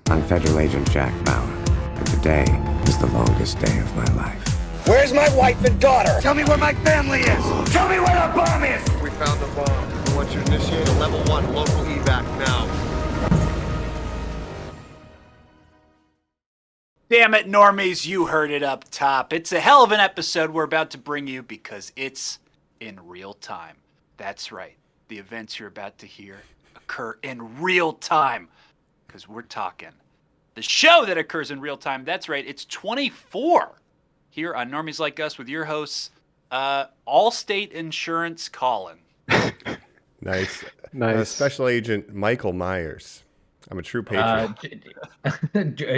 I'm Federal Agent Jack Bauer, and today is the longest day of my life. Where's my wife and daughter? Tell me where my family is! Tell me where the bomb is! We found the bomb. I want you to initiate a level 1 local evac now. Dammit Normies, you heard it up top. It's a hell of an episode we're about to bring you because it's in real time. That's right. The events you're about to hear occur in real time because we're talking the show that occurs in real time. That's right. It's 24 here on Normies Like Us with your hosts, Allstate Insurance Colin. Nice. Special Agent Michael Myers. I'm a true patriot.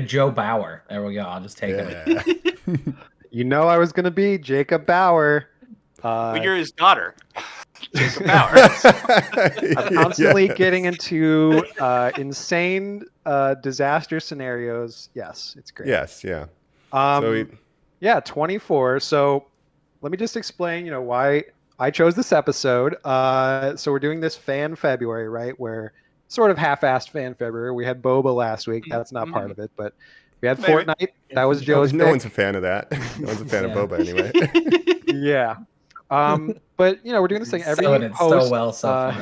Joe Bauer. There we go. I'll just take it. You know I was going to be Jacob Bauer. But you're his daughter. Jack Bauer. I'm constantly getting into insane disaster scenarios. Yes, it's great. Yes, yeah. Yeah, 24. So let me just explain, why I chose this episode. So we're doing this Fan February, right? Where sort of half-assed Fan February. We had Boba last week. That's not part of it, but we had Fortnite. That was Joe's No pick. one's a fan of that. No one's a fan of Boba anyway. Yeah. But we're doing this thing every Selling it host. so well so far.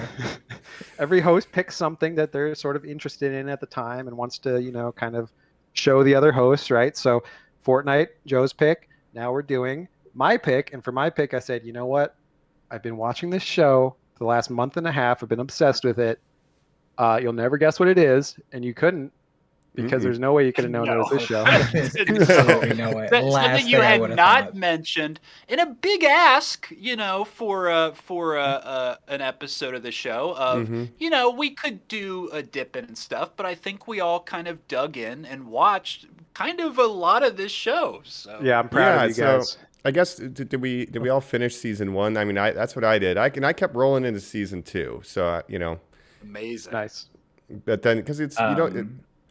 Every host picks something that they're sort of interested in at the time and wants to, kind of show the other hosts, right? So Fortnite, Joe's pick. Now we're doing my pick, and for my pick, I said, you know what? I've been watching this show for the last month and a half. I've been obsessed with it. You'll never guess what it is, and you couldn't. Because there's no way you could have known it was this show. Absolutely no way. Something you had not mentioned in a big ask, for an episode of the show of, we could do a dip in and stuff, but I think we all kind of dug in and watched kind of a lot of this show. So yeah, I'm proud of you guys. So I guess did we all finish season 1? I mean, that's what I did. I kept rolling into season 2. So amazing, nice. But then because it's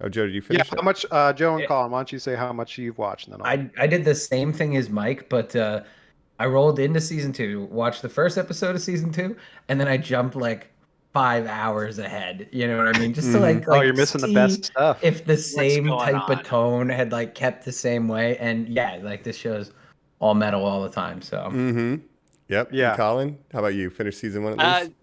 Oh, Joe, did you finish? Yeah, how much, Joe and Colin, why don't you say how much you've watched? And then I did the same thing as Mike, but I rolled into season 2, watched the first episode of season 2, and then I jumped like 5 hours ahead. You know what I mean? Just to like you're missing the best stuff. If the same type of tone had like kept the same way, and yeah, like this show's all metal all the time. So. Yep. Yeah. And Colin, how about you? Finish season 1 at least?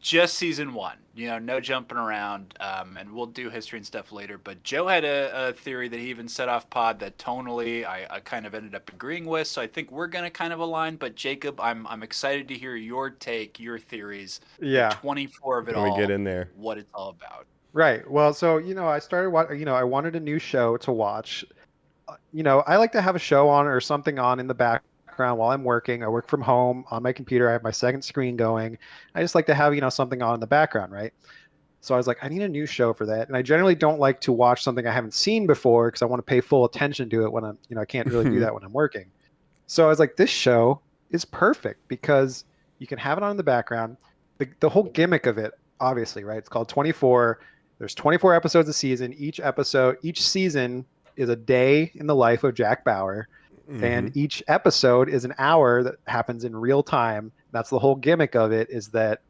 Just season 1, no jumping around, and we'll do history and stuff later. But Joe had a theory that he even set off pod that tonally I kind of ended up agreeing with. So I think we're going to kind of align. But Jacob, I'm excited to hear your take, your theories. Yeah. 24 of it When all. we get in there. What it's all about. Right. Well, so, I started watching, I wanted a new show to watch. I like to have a show on or something on in the background while I'm working. I work from home on my computer. I have my second screen going. I just like to have, something on in the background, right? So I was like, I need a new show for that. And I generally don't like to watch something I haven't seen before because I want to pay full attention to it when I'm, I can't really do that when I'm working. So I was like, this show is perfect because you can have it on in the background. The whole gimmick of it, obviously, right? It's called 24. There's 24 episodes a season. Each season is a day in the life of Jack Bauer. And each episode is an hour that happens in real time. That's the whole gimmick of it, is that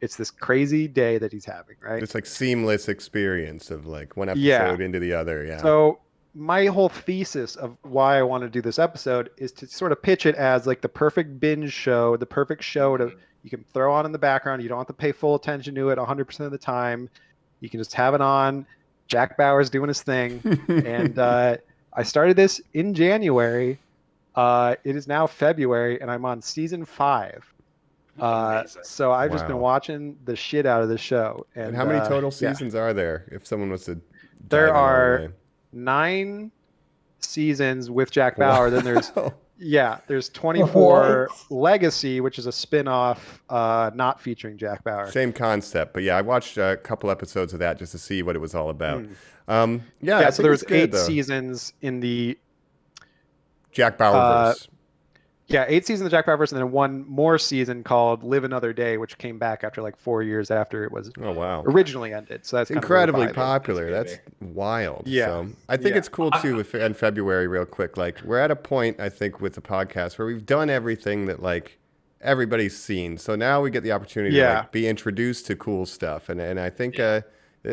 it's this crazy day that he's having, right? It's like seamless experience of like one episode into the other. Yeah. So my whole thesis of why I want to do this episode is to sort of pitch it as like the perfect binge show, the perfect show you can throw on in the background. You don't have to pay full attention to it 100% of the time. You can just have it on. Jack Bauer's doing his thing. And, I started this in January. It is now February, and I'm on season 5. So I've just been watching the shit out of the show. And how many total seasons are there? If someone was to, there are 9 seasons with Jack Bauer. Then there's 24 Legacy, which is a spin-off, not featuring Jack Bauer. Same concept, but yeah, I watched a couple episodes of that just to see what it was all about. So there was 8 seasons in the Jack Bauerverse. 8 seasons of Jack Bauerverse, and then one more season called Live Another Day, which came back after like 4 years after it was originally ended. So that's incredibly popular. That's wild. Yeah. So I think it's cool too in February, real quick. Like we're at a point, I think, with the podcast where we've done everything that like everybody's seen. So now we get the opportunity to like, be introduced to cool stuff. And I think this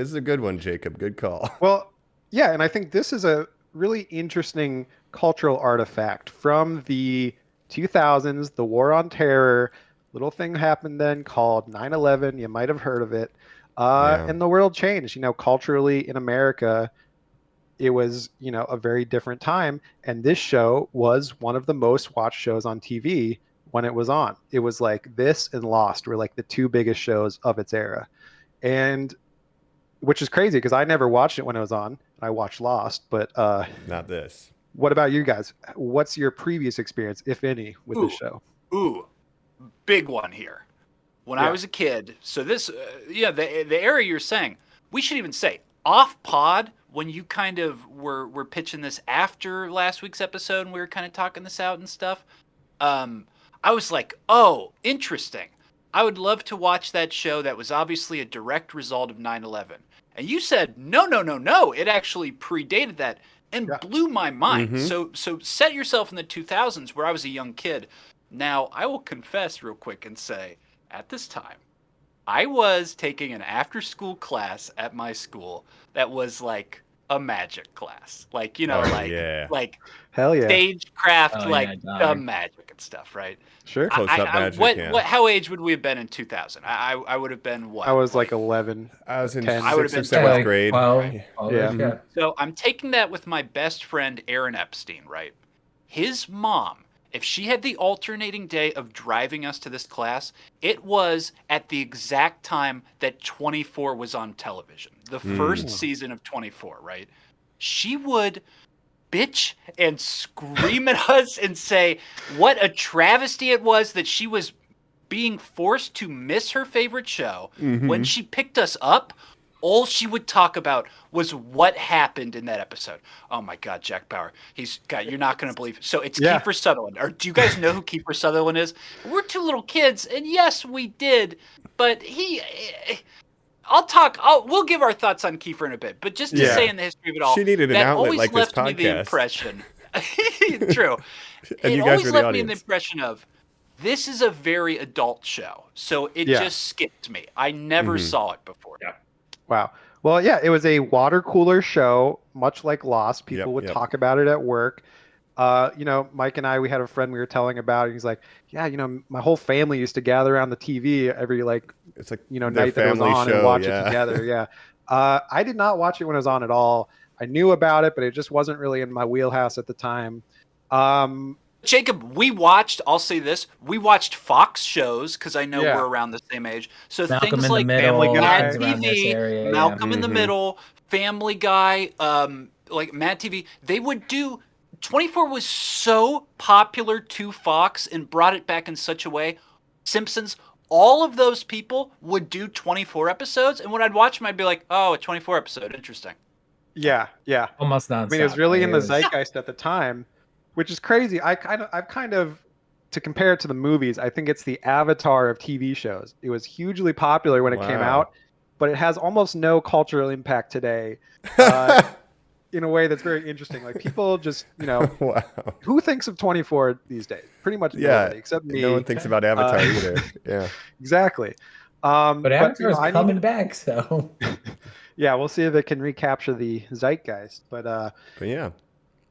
is a good one, Jacob. Good call. Well, Yeah, and I think this is a really interesting cultural artifact from the 2000s, the War on Terror. Little thing happened then called 9/11. You might have heard of it. Yeah. And the world changed. Culturally in America, it was, a very different time. And this show was one of the most watched shows on TV when it was on. It was like this and Lost were like the two biggest shows of its era. And which is crazy because I never watched it when it was on. I watched Lost, but Not this. what about you guys? What's your previous experience, if any, with this show? Ooh, big one here. When I was a kid, so this, the area you're saying, we should even say off pod when you kind of were pitching this after last week's episode and we were kind of talking this out and stuff. I was like, oh, interesting. I would love to watch that show that was obviously a direct result of 9/11. And you said, no, it actually predated that and blew my mind. Mm-hmm. So set yourself in the 2000s where I was a young kid. Now, I will confess real quick and say, at this time, I was taking an after-school class at my school that was like a magic class. Like, like Hell yeah. stagecraft, Oh, like yeah, the dog. magic and stuff, right? Sure. Close-up magic, How age would we have been in 2000? I would have been what? I was like 11. I was in 10. I would've sixth been or seventh like grade. 12, Yeah. 12 Yeah. yeah. So I'm taking that with my best friend, Aaron Epstein, right? His mom, if she had the alternating day of driving us to this class, it was at the exact time that 24 was on television. The first season of 24, right? She would bitch and scream at us and say what a travesty it was that she was being forced to miss her favorite show. When she picked us up, all she would talk about was what happened in that episode. Oh my God, Jack Bauer. You're not going to believe it. So it's Kiefer Sutherland. Or do you guys know who Kiefer Sutherland is? We're two little kids, and yes, we did. But we'll give our thoughts on Kiefer in a bit. But just to say in the history of it all, She needed an that outlet always like this left me the podcast. impression. True. And it you guys always were the left me the audience. impression of this is a very adult show. So it just skipped me. I never saw it before. Yeah. Wow. Well, yeah, it was a water cooler show, much like Lost. People would talk about it at work. Mike and I, we had a friend we were telling about it. He's like, yeah, my whole family used to gather around the TV every it's like night that it was on and watch it together. Yeah. I did not watch it when it was on at all. I knew about it, but it just wasn't really in my wheelhouse at the time. Jacob, I'll say this, we watched Fox shows because I know we're around the same age. So Malcolm things in the like Middle, Family Guy. Mad around this TV, area, Malcolm in the Middle, Family Guy, like Mad TV, they would do. 24 was so popular to Fox and brought it back in such a way. Simpsons, all of those people would do 24 episodes, and when I'd watch them, I'd be like, oh, a 24 episode, interesting. Yeah. Almost nonstop. I mean, it was really in the zeitgeist at the time, which is crazy. I've kind of, to compare it to the movies, I think it's the Avatar of TV shows. It was hugely popular when it came out, but it has almost no cultural impact today. In a way that's very interesting. Like people just, Wow. who thinks of 24 these days? Pretty much nobody, except me. No one thinks about Avatar either. Yeah. Exactly. But Avatar's coming back, so. Yeah, we'll see if it can recapture the zeitgeist. But yeah.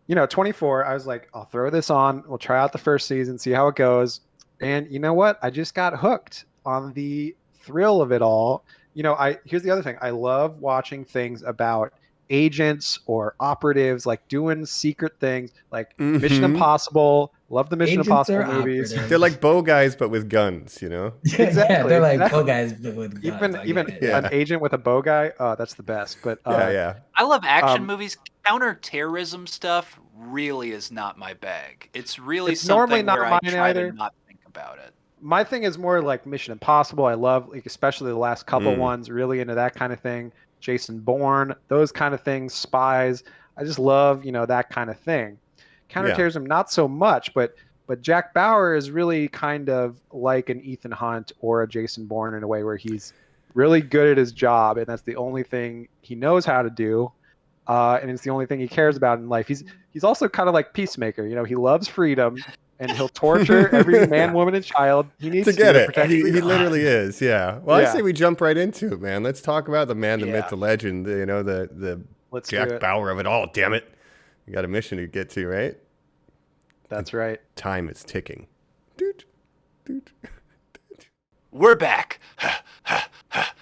24, I was like, I'll throw this on. We'll try out the first season, see how it goes. And you know what? I just got hooked on the thrill of it all. Here's the other thing. I love watching things about agents or operatives, like doing secret things, like Mission Impossible. Love the Mission Impossible movies. operatives. They're like bow guys, but with guns, Exactly, Yeah, they're like exactly. bow guys but with guns. Even an agent with a bow guy. Oh, that's the best. But yeah. I love action movies. Counterterrorism stuff really is not my bag. It's really It's normally something not where I mine try either. to not think about it. My thing is more like Mission Impossible. I love, like, especially the last couple ones, really into that kind of thing. Jason Bourne, those kind of things, spies. I just love, that kind of thing. Counterterrorism, not so much, but Jack Bauer is really kind of like an Ethan Hunt or a Jason Bourne in a way where he's really good at his job, and that's the only thing he knows how to do, and it's the only thing he cares about in life. He's also kind of like Peacemaker. He loves freedom, and he'll torture every man, woman, and child he needs To get it. protect He freedom. literally is, yeah. Well, Yeah. I say we jump right into it, man. Let's talk about the man, the myth, the legend, the Let's do Jack it. Bauer of it all. Damn it! You got a mission to get to, right? That's right. Time is ticking. Doot, doot. We're back.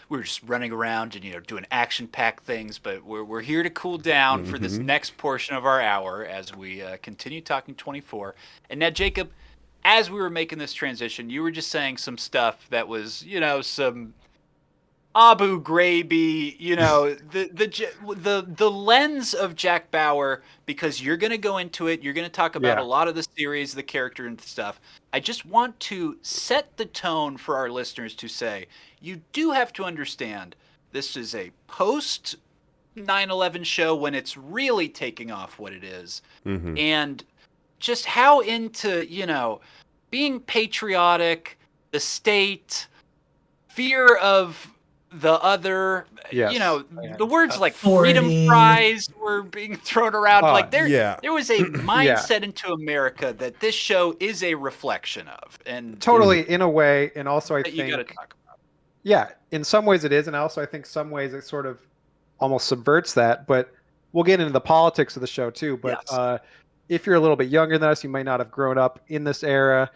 We're just running around and doing action-packed things, but we're here to cool down for this next portion of our hour as we continue talking 24. And now, Jacob, as we were making this transition, you were just saying some stuff that was, some Abu Ghraib, the lens of Jack Bauer, because you're going to go into it. You're going to talk about a lot of the series, the character and stuff. I just want to set the tone for our listeners to say, you do have to understand this is a post 9/11 show when it's really taking off what it is. And just how into, being patriotic, the state, fear of the other, the words like freedom fries were being thrown around. There was a mindset into America that this show is a reflection of. And Totally, in a way, and also I think you got to talk about. Yeah, in some ways it is, and also I think some ways it sort of almost subverts that. But we'll get into the politics of the show too. But if you're a little bit younger than us, you might not have grown up in this era.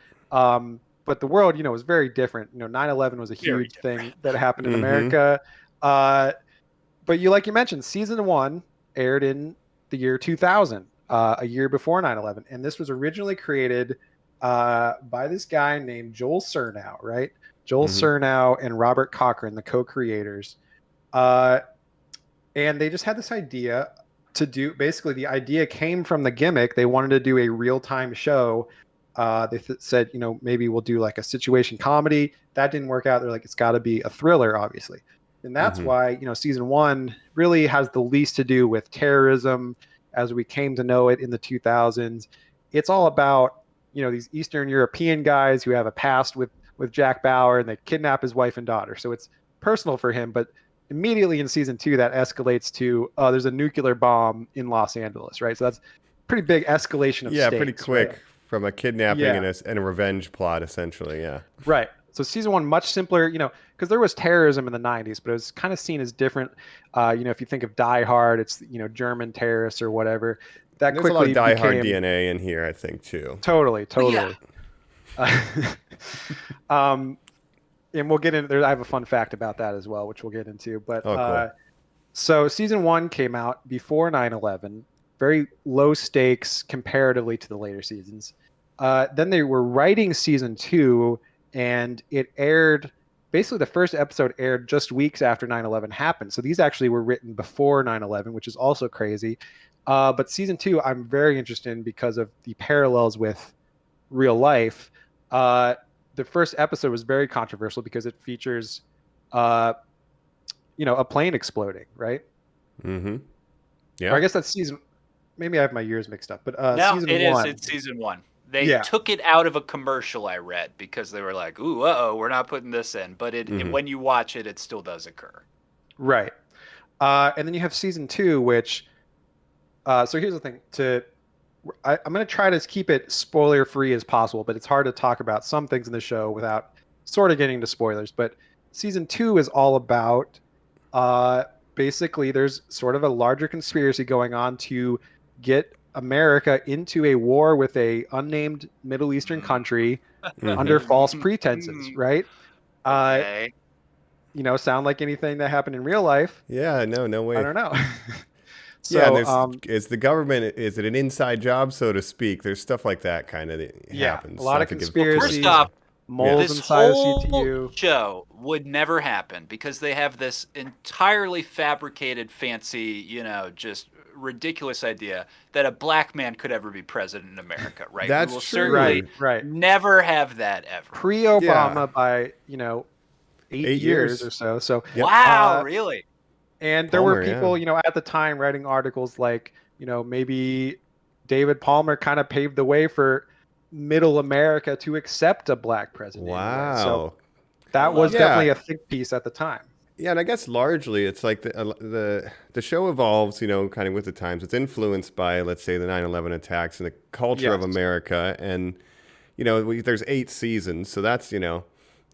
But the world, was very different. 9/11 was a huge thing that happened in America. But like you mentioned, season 1 aired in the year 2000, a year before 9/11. And this was originally created by this guy named Joel Surnow, right? Joel Surnow and Robert Cochran, the co-creators. And they just had this idea to do, basically the idea came from the gimmick. They wanted to do a real-time show. They said, maybe we'll do like a situation comedy. That didn't work out. They're like, it's got to be a thriller, obviously. And that's why, season 1 really has the least to do with terrorism as we came to know it in the 2000s. It's all about, these Eastern European guys who have a past with Jack Bauer, and they kidnap his wife and daughter. So it's personal for him. But immediately in season 2, that escalates to, there's a nuclear bomb in Los Angeles, right? So that's pretty big escalation of stakes, pretty quick. Right? From a kidnapping and a revenge plot, essentially, Right. So season 1, much simpler, because there was terrorism in the 90s, but it was kind of seen as different. If you think of Die Hard, it's, German terrorists or whatever. That There's quickly a lot of Die Hard DNA in here, I think, too. Totally. Yeah. And we'll get into there. I have a fun fact about that as well, which we'll get into. But cool. So season 1 came out before 9/11. Very low stakes comparatively to the later seasons. Then they were writing season 2, and it aired. Basically, the first episode aired just weeks after 9/11 happened. So these actually were written before 9/11, which is also crazy. But season 2, I'm very interested in because of the parallels with real life. The first episode was very controversial because it features, a plane exploding, right? Yeah. Or I guess that's season. Maybe I have my years mixed up, but No, season it 1. is. It's season 1. They took it out of a commercial I read because they were like, "Ooh, we're not putting this in." But when you watch it, it still does occur. Right. And then you have season 2, which. So here's the thing. I'm going to try to keep it spoiler free as possible, but it's hard to talk about some things in the show without sort of getting into spoilers. But season 2 is all about. Basically, there's sort of a larger conspiracy going on to get America into a war with a unnamed Middle Eastern country under false pretenses, right? Okay. Sound like anything that happened in real life? Yeah, no way. I don't know. So, is the government, is it an inside job, so to speak? There's stuff like that kind of happens. A lot of conspiracy. Well, first off, moles this inside a whole CTU. show would never happen because they have this entirely fabricated, fancy, just ridiculous idea that a black man could ever be president in America, right? That's we will true. certainly Right. never have that ever. Pre-Obama by 8 years or so. So wow, really? And there were people, at the time writing articles like, maybe David Palmer kind of paved the way for middle America to accept a black president. Wow. Right? So that was definitely a think piece at the time. Yeah, and I guess largely it's like the show evolves, kind of with the times. It's influenced by, let's say, the 9/11 attacks and the culture of America. And, there's 8 seasons. So that's,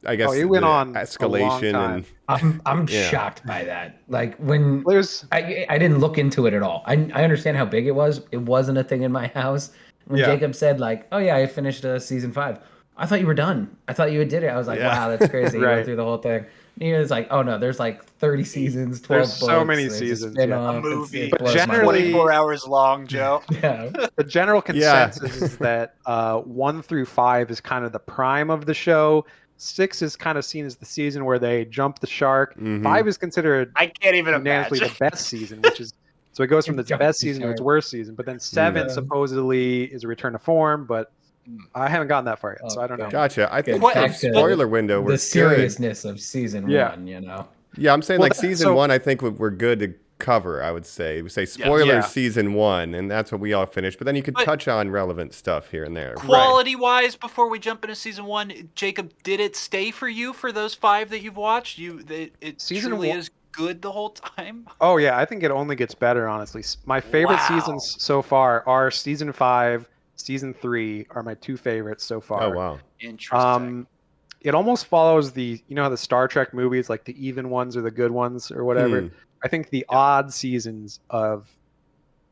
I guess he went the on a long escalation time. and I'm Yeah. shocked by that. Like when There's I didn't look into it at all. I understand how big it was. It wasn't a thing in my house. When Yeah. Jacob said like, "Oh yeah, I finished season 5," I thought you were done. I thought you did it. I was like, Yeah. "Wow, that's crazy." You Right. went through the whole thing. And he was like, "Oh no, there's like 30 seasons, 12 There's books. so many there's seasons, a yeah. spin-off. A movie. It But blows my mind. generally- 24 hours long, Joe. yeah. the general Yeah. consensus is that 1 through 5 is kind of the prime of the show. 6 is kind of seen as the season where they jump the shark. Mhm. 5 is considered I can't even unanimously imagine. the best season, which is so it goes from its Jump best the season to its shark. worst season. But then 7 Yeah. supposedly is a return to form, but I haven't gotten that far yet, so I don't know. Okay. Gotcha. I think Good. the Back to spoiler window The we're good. seriousness of season Yeah. 1, you know. Yeah, I'm saying Well, like that- season so- 1. I think we're good to cover. I would say we say spoilers Yeah. season 1, and that's what we all finished. But then you could But- touch on relevant stuff here and there. Quality wise, before we jump into season 1, Jacob, did it stay for you for those 5 that you've watched? It Season truly 1 is good the whole time. Oh yeah, I think it only gets better, honestly. My favorite Wow. seasons so far are season 5, season 3 are my 2 favorites so far. Oh wow. Interesting. It almost follows the how the Star Trek movies, like the even ones or the good ones or whatever. Hmm. I think the odd seasons of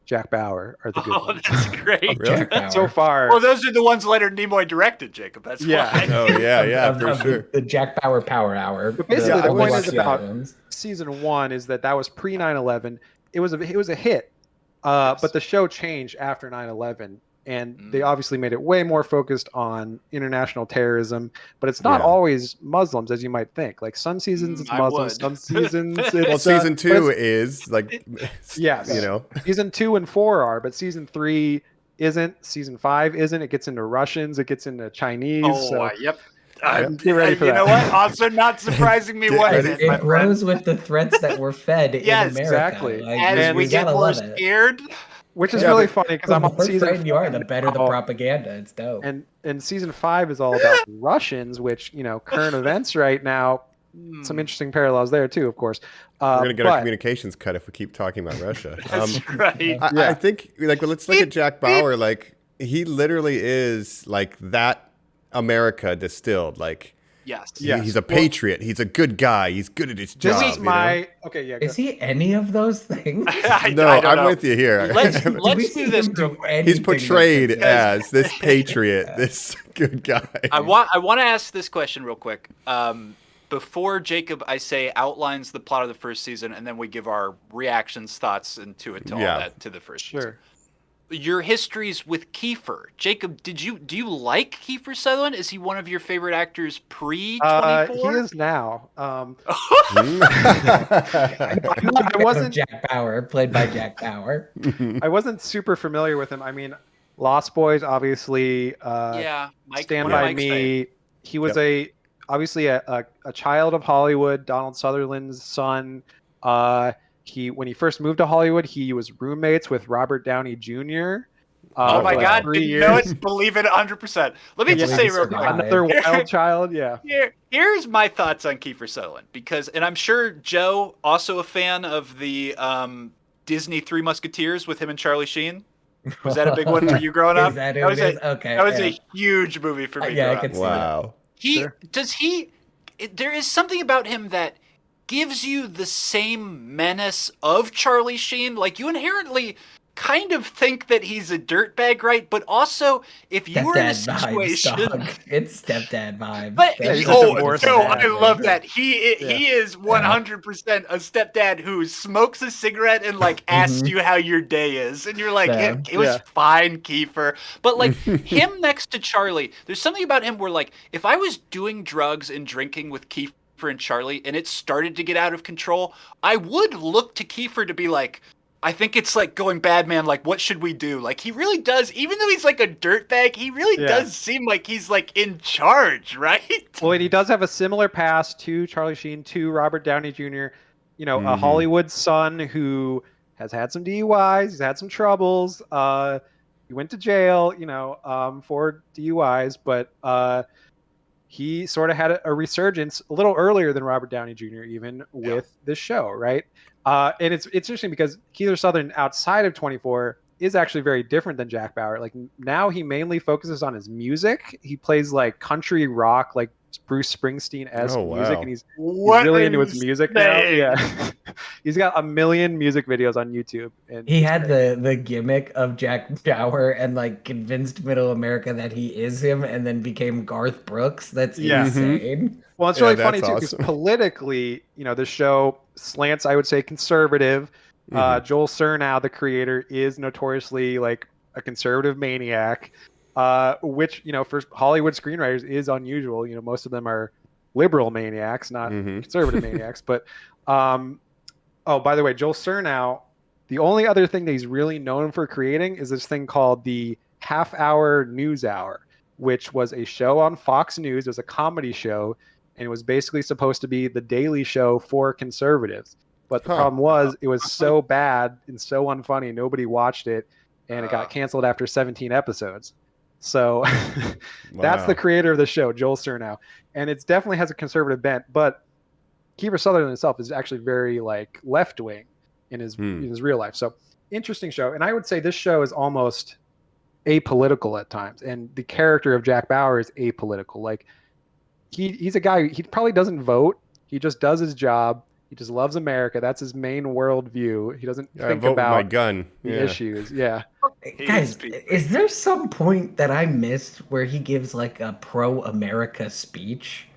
Jack Bauer are the good Oh, ones. that's great. Really? Jack Bauer. So far, Well, those are the ones Leonard Nimoy directed, Jacob. That's Yeah. why. Oh yeah, yeah, Of for the- sure. The Jack Bauer Power Hour. But basically the we point watched is the about- other ones. season 1 is that was pre 9/11. It was a hit, but the show changed after 9/11, and they obviously made it way more focused on international terrorism. But it's not Yeah. always Muslims as you might think. Like some seasons it's I Muslims, would. some seasons it's Well, season but 2 it's- is like, Yes. you know, season 2 and 4 are, but season 3 isn't. Season 5 isn't. It gets into Russians. It gets into Chinese. Oh, so yep. get ready for you that. know what? Also, not surprising me Get one ready bit. for my It friend. grows with the threats that were fed Yes, in America. exactly. Like, As And we you get gotta more love it. scared, which is Yeah, really but- funny because The I'm on more season frightened you are, 5 the better the now, propaganda. It's dope. and season 5 is all about Russians, which current events right now. Some interesting parallels there too, of course. we're gonna get our but- communications cut if we keep talking about Russia. that's right. I think like let's look at Jack Bauer. Like he literally is like that America distilled. Like Yes. Yeah. he's a patriot. He's a good guy. He's good at his This job. is you know? my okay. Yeah, Is he any of those things? No, I don't I'm know. with you here. Let's Do we do see this. him do He's anything portrayed like this? as this patriot, this good guy. I want to ask this question real quick. Before Jacob, I say outlines the plot of the first season, and then we give our reactions, thoughts into it to all Yeah. that to the first season. sure. Your histories with Kiefer, Jacob. Do you like Kiefer Sutherland? Is he one of your favorite actors pre He 24? is now. I'm I a fan of wasn't. Jack Bauer, played by Jack Bauer. I wasn't super familiar with him. I mean, Lost Boys, obviously. Yeah, Mike, Stand one of by Mike's Me. faves. He was obviously a child of Hollywood. Donald Sutherland's son. When he first moved to Hollywood, he was roommates with Robert Downey Jr. Oh my for like God! 3 Didn't years. know it. Believe it 100%. Let me just Yeah, say he real quick. survived. Another wild child. Yeah. Here's my thoughts on Kiefer Sutherland and I'm sure Joe also a fan of the Disney Three Musketeers with him and Charlie Sheen. Was that a big one for you growing up? Is that who it is? Okay. That was yeah. a huge movie for me. Yeah, I growing could up. see Wow. There is something about him that gives you the same menace of Charlie Sheen. Like you inherently kind of think that he's a dirtbag, right? But also, if you were in a Stepdad situation, vibes, dog. It's stepdad vibes. but Yeah, he's a oh, divorced Joe, dad, I love dude. that he is 100% a stepdad who smokes a cigarette and like asks you how your day is, and you're like, Yeah. it was Yeah. fine, Kiefer. But like him next to Charlie, there's something about him where like if I was doing drugs and drinking with Kiefer and Charlie and it started to get out of control, I would look to Kiefer to be like, I think it's like going bad, man. Like, what should we do? Like, he really does, even though he's like a dirtbag, he really Yeah. does seem like he's like in charge, right? Well, and he does have a similar past to Charlie Sheen, to Robert Downey Jr. A Hollywood son who has had some DUIs, he's had some troubles. He went to jail, for DUIs, but he sort of had a resurgence a little earlier than Robert Downey Jr. even with this show, right? And it's interesting because Kiefer Sutherland outside of 24 is actually very different than Jack Bauer. Like now he mainly focuses on his music. He plays like country rock, like Bruce Springsteen-esque Oh, music, wow. and he's What really are into his you music now. saying? Yeah, he's got a million music videos on YouTube, and He it's had great. the gimmick of Jack Bauer and like convinced Middle America that he is him, and then became Garth Brooks. That's Yeah. insane. Well, it's Yeah, really funny that's too because awesome. politically, the show slants, I would say, conservative. Joel Surnow, the creator, is notoriously like a conservative maniac, which for Hollywood screenwriters is unusual. Most of them are liberal maniacs, not conservative maniacs. But oh, by the way, Joel Surnow, the only other thing that he's really known for creating is this thing called the Half Hour News Hour, which was a show on Fox News. It was a comedy show, and it was basically supposed to be the Daily Show for conservatives. But the problem was it was so bad and so unfunny, nobody watched it, and it got canceled after 17 episodes. So that's the Wow. creator of the show, Joel Surnow. And it definitely has a conservative bent, but Kiefer Sutherland himself is actually very like left-wing in his real life. So interesting show. And I would say this show is almost apolitical at times. And the character of Jack Bauer is apolitical. Like he's a guy, he probably doesn't vote. He just does his job. He just loves America. That's his main worldview. He doesn't think vote with my about gun. the issues. Yeah. Guys, is there some point that I missed where he gives like a pro-America speech?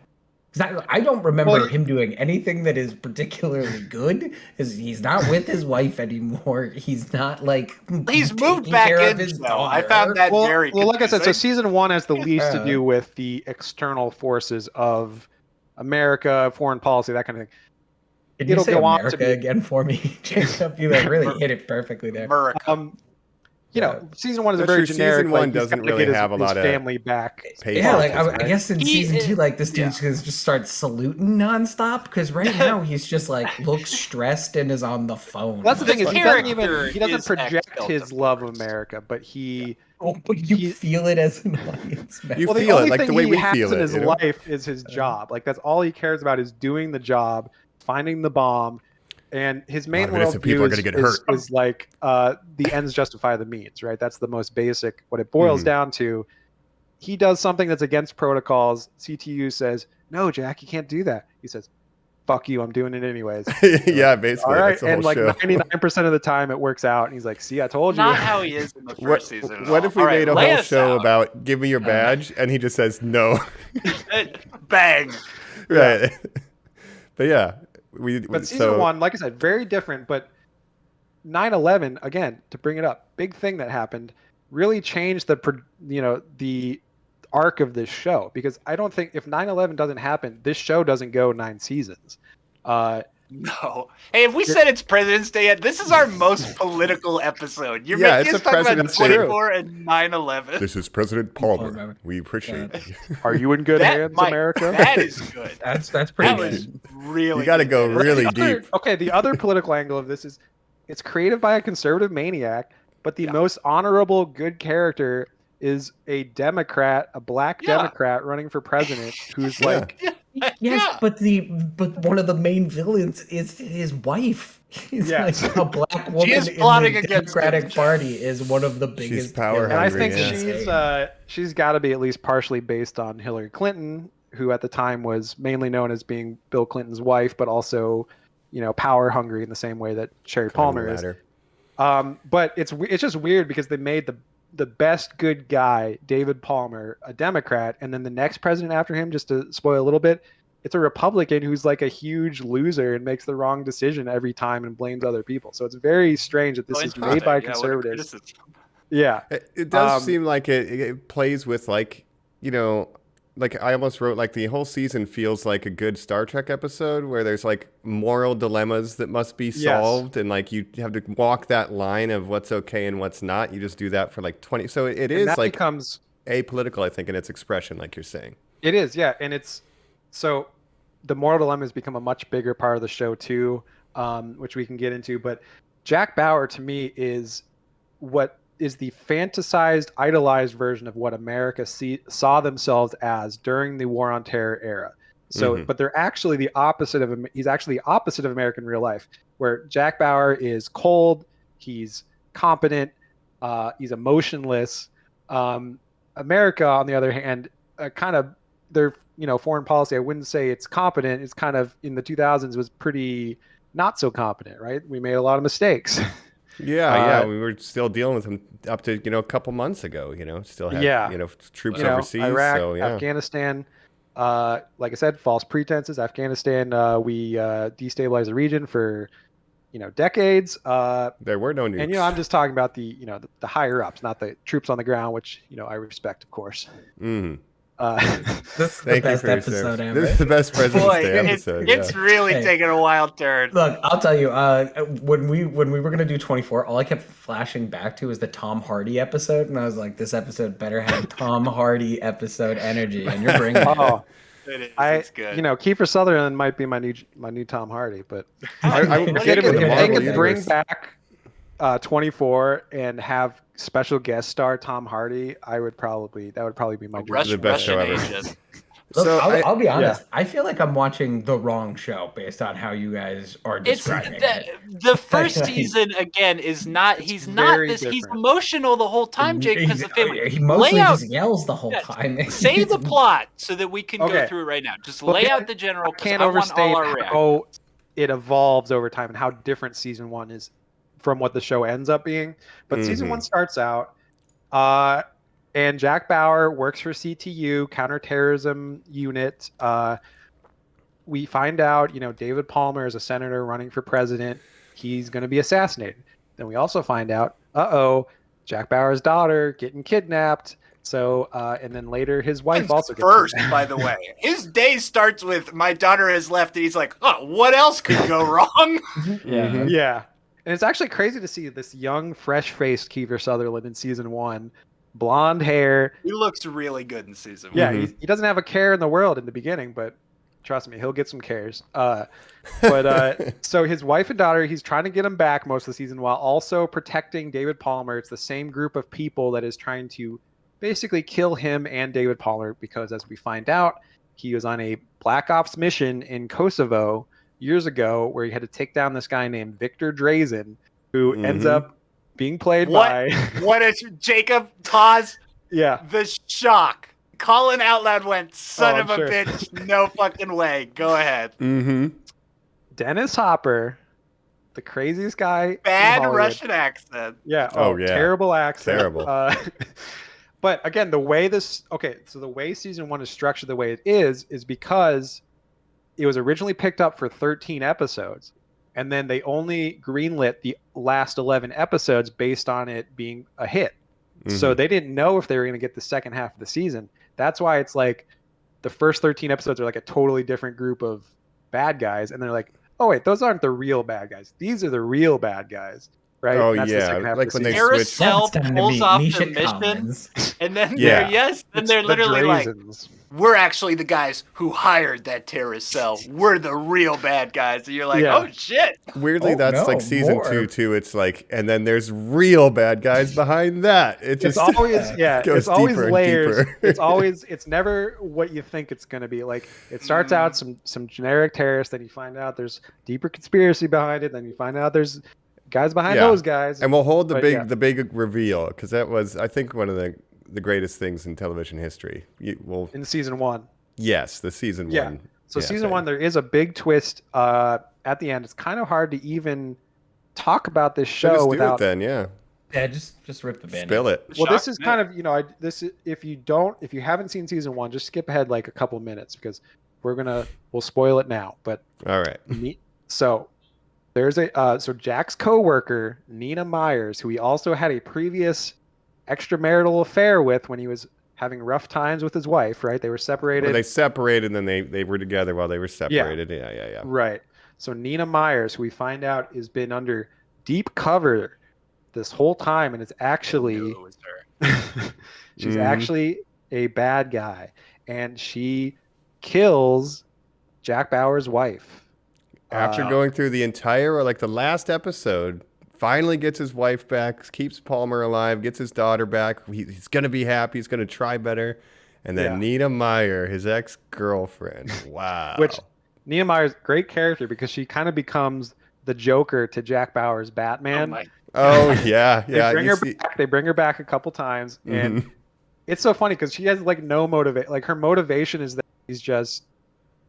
Because I don't remember him doing anything that is particularly good. He's not with his wife anymore. He's not like He's moved taking back care in. of his Though. I daughter. found that very. Well, like I said, so confusing. season 1 has the least to do with the external forces of America, foreign policy, that kind of thing. Can you It'll say go on to America be again for me, Jacob? You like really hit it perfectly there. America. Season 1 is a That's very true. generic. Season 1 he's doesn't gotta really get his, have a his lot of family back. Yeah, like I right? guess in He season 2, is- like this dude's gonna just start saluting nonstop. Because right now he's just like looks stressed and is on the phone. That's the thing is The he doesn't character is project ex-Delta his love of Force. America, but he. Oh, but you feel it as an audience member. You Well, the feel it only like thing the way he we has feel in it. his life is his job. Like that's all he cares about is doing the job, finding the bomb, and his main of innocent people worldview are gonna get hurt. is like the ends justify the means, right? That's the most basic. What it boils down to, he does something that's against protocols. CTU says, "No, Jack, you can't do that." He says, "Fuck you, I'm doing it anyways." Yeah, basically. All right, That's the whole and like show. 99% of the time it works out, and he's like, "See, I told you." Not how he is in the first season. at What all. if we All right, made a lay whole us show out. about give me your badge, and he just says no? Bang. Right. But yeah, But season 1, like I said, very different. But 9/11, again, to bring it up, big thing that happened, really changed the arc of this show, because I don't think if 9/11 doesn't happen, this show doesn't go 9 seasons. No. Hey, if we said it's President's Day yet, this is our most political episode. You're Yeah, making it's us a talk about President's Day. 24 and 9/11. This is President Palmer. Palmer. We appreciate it. Are you in good hands, Mike, America? That is good. That's pretty That good. was really You got to good. go That is- really The other- deep. Okay, the other political angle of this is it's created by a conservative maniac, but the most honorable, good character is a Democrat, a black Yeah. Democrat running for president, who's like, Yes, Yeah. but one of the main villains is his wife. He's Yes. like a black woman is in plotting the against Democratic him. Party is one of the biggest. power villains. and I hungry, think yeah. she's got to be at least partially based on Hillary Clinton, who at the time was mainly known as being Bill Clinton's wife, but also, power hungry in the same way that Sherry Palmer is. But it's just weird because they made the best good guy, David Palmer, a Democrat, and then the next president after him, just to spoil a little bit, it's a Republican who's like a huge loser and makes the wrong decision every time and blames other people. So it's very strange that this is made by Interesting. Yeah, what a conservatives. criticism. Yeah. It does seem like it plays with like I almost wrote like the whole season feels like a good Star Trek episode where there's like moral dilemmas that must be solved, and like you have to walk that line of what's okay and what's not. You just do that for like 20. So it is like becomes apolitical, I think, in its expression, like you're saying. It is, yeah, and it's so the moral dilemma has become a much bigger part of the show too, which we can get into. But Jack Bauer to me is what is the fantasized, idolized version of what America saw themselves as during the War on Terror era. So, but they're actually the opposite of him. He's actually the opposite of American real life, where Jack Bauer is cold, he's competent, he's emotionless. America, on the other hand, kind of their foreign policy, I wouldn't say it's competent. It's kind of in the 2000s was pretty not so competent, right? We made a lot of mistakes. Yeah, we were still dealing with them up to a couple months ago. Still had troops overseas. Iraq, so, yeah. Afghanistan. Like I said, false pretenses. Afghanistan, we destabilized the region for decades. There were no nukes. And I'm just talking about the higher ups, not the troops on the ground, which I respect, of course. Mm. This is the best episode ever. This is the best President's Day episode. It's really taking a wild turn. Look, I'll tell you. When we were gonna do 24, all I kept flashing back to was the Tom Hardy episode, and I was like, "This episode better have Tom Hardy episode energy." And you're bringing. It is. It's good. Kiefer Sutherland might be my new Tom Hardy, but if they could bring back 24 and have special guest star Tom Hardy, that would probably be my dream. The best show ever. Look, So I'll be honest. I feel like I'm watching the wrong show based on how you guys are describing it. The first season again is not. He's not this. Different. He's emotional the whole time, Jake, because the family. He mostly just yells the whole time. Say the plot so that we can go through it right now. Just lay out the general. Can't overstate how it evolves over time and how different season 1 is from what the show ends up being. But season 1 starts out, and Jack Bauer works for CTU, counterterrorism unit. We find out, David Palmer is a senator running for president. He's going to be assassinated. Then we also find out, Jack Bauer's daughter getting kidnapped. So, and then later his wife also gets first, kidnapped. by the way. His day starts with my daughter has left, and he's like, "Oh, what else could go wrong?" Yeah. And it's actually crazy to see this young, fresh-faced Kiefer Sutherland in season 1. Blonde hair. He looks really good in season 1. Yeah, he doesn't have a care in the world in the beginning, but trust me, he'll get some cares. So his wife and daughter, he's trying to get them back most of the season while also protecting David Palmer. It's the same group of people that is trying to basically kill him and David Palmer because, as we find out, he was on a Black Ops mission in Kosovo years ago where he had to take down this guy named Victor Drazen, who ends up being played by what is Jacob Paz? Yeah. The shock. Colin out loud went, son of a sure. bitch, no fucking way. Go ahead. Dennis Hopper, the craziest guy. Bad Russian accent. Yeah. Yeah. Terrible accent. Terrible. But again, the way season 1 is structured the way it is because it was originally picked up for 13 episodes, and then they only greenlit the last 11 episodes based on it being a hit. So they didn't know if they were going to get the second half of the season. That's why it's like the first 13 episodes are like a totally different group of bad guys, and they're like, oh wait, those aren't the real bad guys. These are the real bad guys. Right? Oh, and that's yeah. the second half Like of the when they season. Carousel pulls off Misha the mission, Collins. and then Yeah. they're literally like, Drazens. we're actually the guys who hired that terrorist cell. We're the real bad guys. And you're like, Yeah. oh shit. Weirdly, Oh, that's no, like season more. 2 too. It's like, and then there's real bad guys behind that. It just It's always goes it's always deeper and layers. deeper. It's never what you think it's going to be. Like it starts out some generic terrorists, then you find out there's deeper conspiracy behind it, then you find out there's guys behind those guys. And we'll hold the But, big big reveal because that was, I think, one of the greatest things in television history. In season 1. Yes, the season Yeah. 1. So Yeah, season thing. 1, there is a big twist at the end. It's kind of hard to even talk about this So show just without. do it then, yeah. Yeah, just rip the band. Spill it. Well, this Shock is me. kind of if you haven't seen season 1, just skip ahead like a couple minutes because we'll spoil it now. But All right. so there's so Jack's coworker Nina Myers, who he also had a previous extramarital affair with when he was having rough times with his wife. Right, they were separated. Well, they separated, and then they were together while they were separated. Yeah. Right. So Nina Myers, who we find out has been under deep cover this whole time, and is actually Knew it was her. she's actually a bad guy, and she kills Jack Bauer's wife. After going through the entire, or like the last episode, finally gets his wife back, keeps Palmer alive, gets his daughter back. He's going to be happy. He's going to try better. And then Nina Meyer, his ex-girlfriend. Wow. Which Nina Myers, great character because she kind of becomes the Joker to Jack Bauer's Batman. Oh, yeah. They bring her back a couple times, and it's so funny because she has like no motivate. Like her motivation is that she's just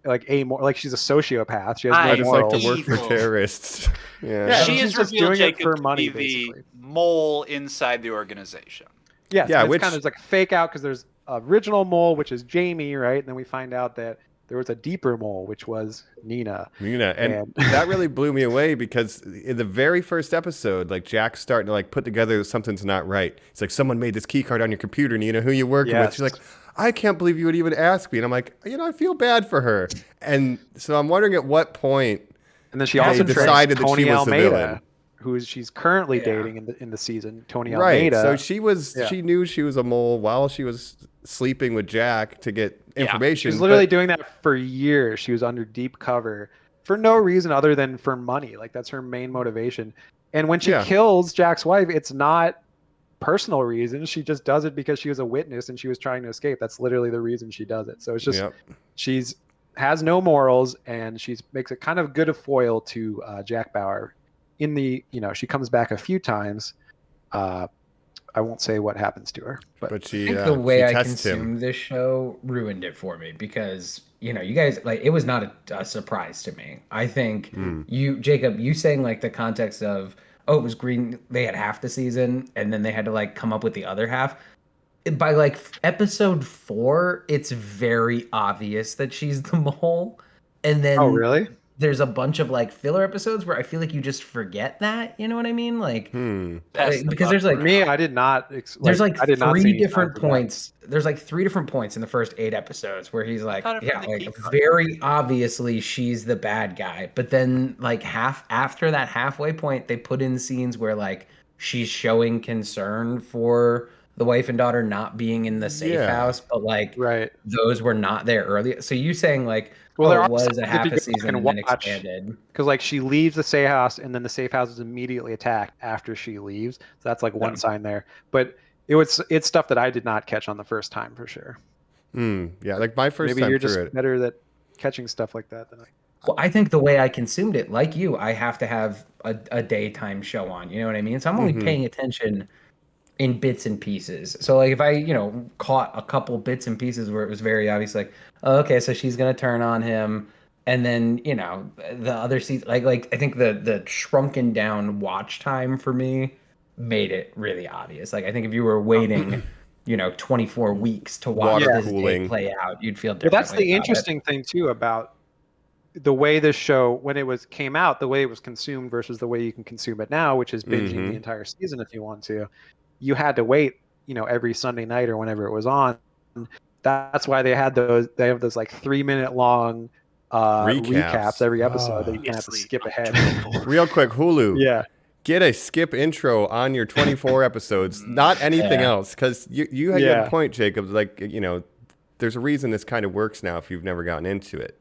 like like she's a sociopath. She has I no just like morals. to work for terrorists. Yeah. Yeah, She she's is just revealed doing it Jacob for money, to be basically. the mole inside the organization. Yes, Yeah, it's which kind of like fake out because there's original mole, which is Jamie, right? And then we find out that there was a deeper mole, which was Nina. And that really blew me away because in the very first episode, like Jack's starting to like put together something's not right. It's like someone made this key card on your computer, Nina. Who you working with? Yes. She's like, I can't believe you would even ask me. And I'm like, I feel bad for her. And so I'm wondering at what point. And then she they also decided that Tony she was the villain. Almeida, who she's currently dating in the season. Tony Right. Almeida. So she knew she was a mole while she was sleeping with Jack to get information. She was literally doing that for years. She was under deep cover for no reason other than for money. Like that's her main motivation. And when she kills Jack's wife, it's not personal reasons. She just does it because she was a witness and she was trying to escape. That's literally the reason she does it. So it's just she's has no morals and she makes it kind of good a foil to Jack Bauer. In the she comes back a few times. I won't say what happens to her, but she, I think the way I consumed this show ruined it for me because you guys like it was not a surprise to me. I think you, Jacob, you saying like the context of it was green. They had half the season and then they had to like come up with the other half. By like episode 4, it's very obvious that she's the mole, and then really? There's a bunch of like filler episodes where I feel like you just forget that. You know what I mean? Like, because there's like me, I did not. There's like 3 different points. There's like 3 different points in the first 8 episodes where he's like, very obviously she's the bad guy. But then like after that halfway point, they put in scenes where like she's showing concern for the wife and daughter not being in the safe house, but like those were not there earlier. So you saying like, there was a half a season and then expanded because like she leaves the safe house and then the safe house is immediately attacked after she leaves. So that's like one sign there, but it's stuff that I did not catch on the first time for sure. Yeah, like my first maybe time you're just through it. better at catching stuff like that than I. Well, I think the way I consumed it, like you, I have to have a daytime show on. You know what I mean? So I'm only paying attention in bits and pieces. So like if I, caught a couple bits and pieces where it was very obvious, like, oh, okay, so she's gonna turn on him, and then the other season, like I think the shrunken down watch time for me made it really obvious. Like I think if you were waiting, 24 weeks to watch this day play out, you'd feel different. Well, that's the interesting thing too about the way this show, when it came out, the way it was consumed versus the way you can consume it now, which is binging the entire season if you want to. You had to wait, every Sunday night or whenever it was on. That's why they have those like 3-minute long recaps every episode that you can have to skip ahead. Real quick, Hulu. Yeah. Get a skip intro on your 24 episodes, not anything else. Because you had a point, Jacob. Like, there's a reason this kind of works now if you've never gotten into it.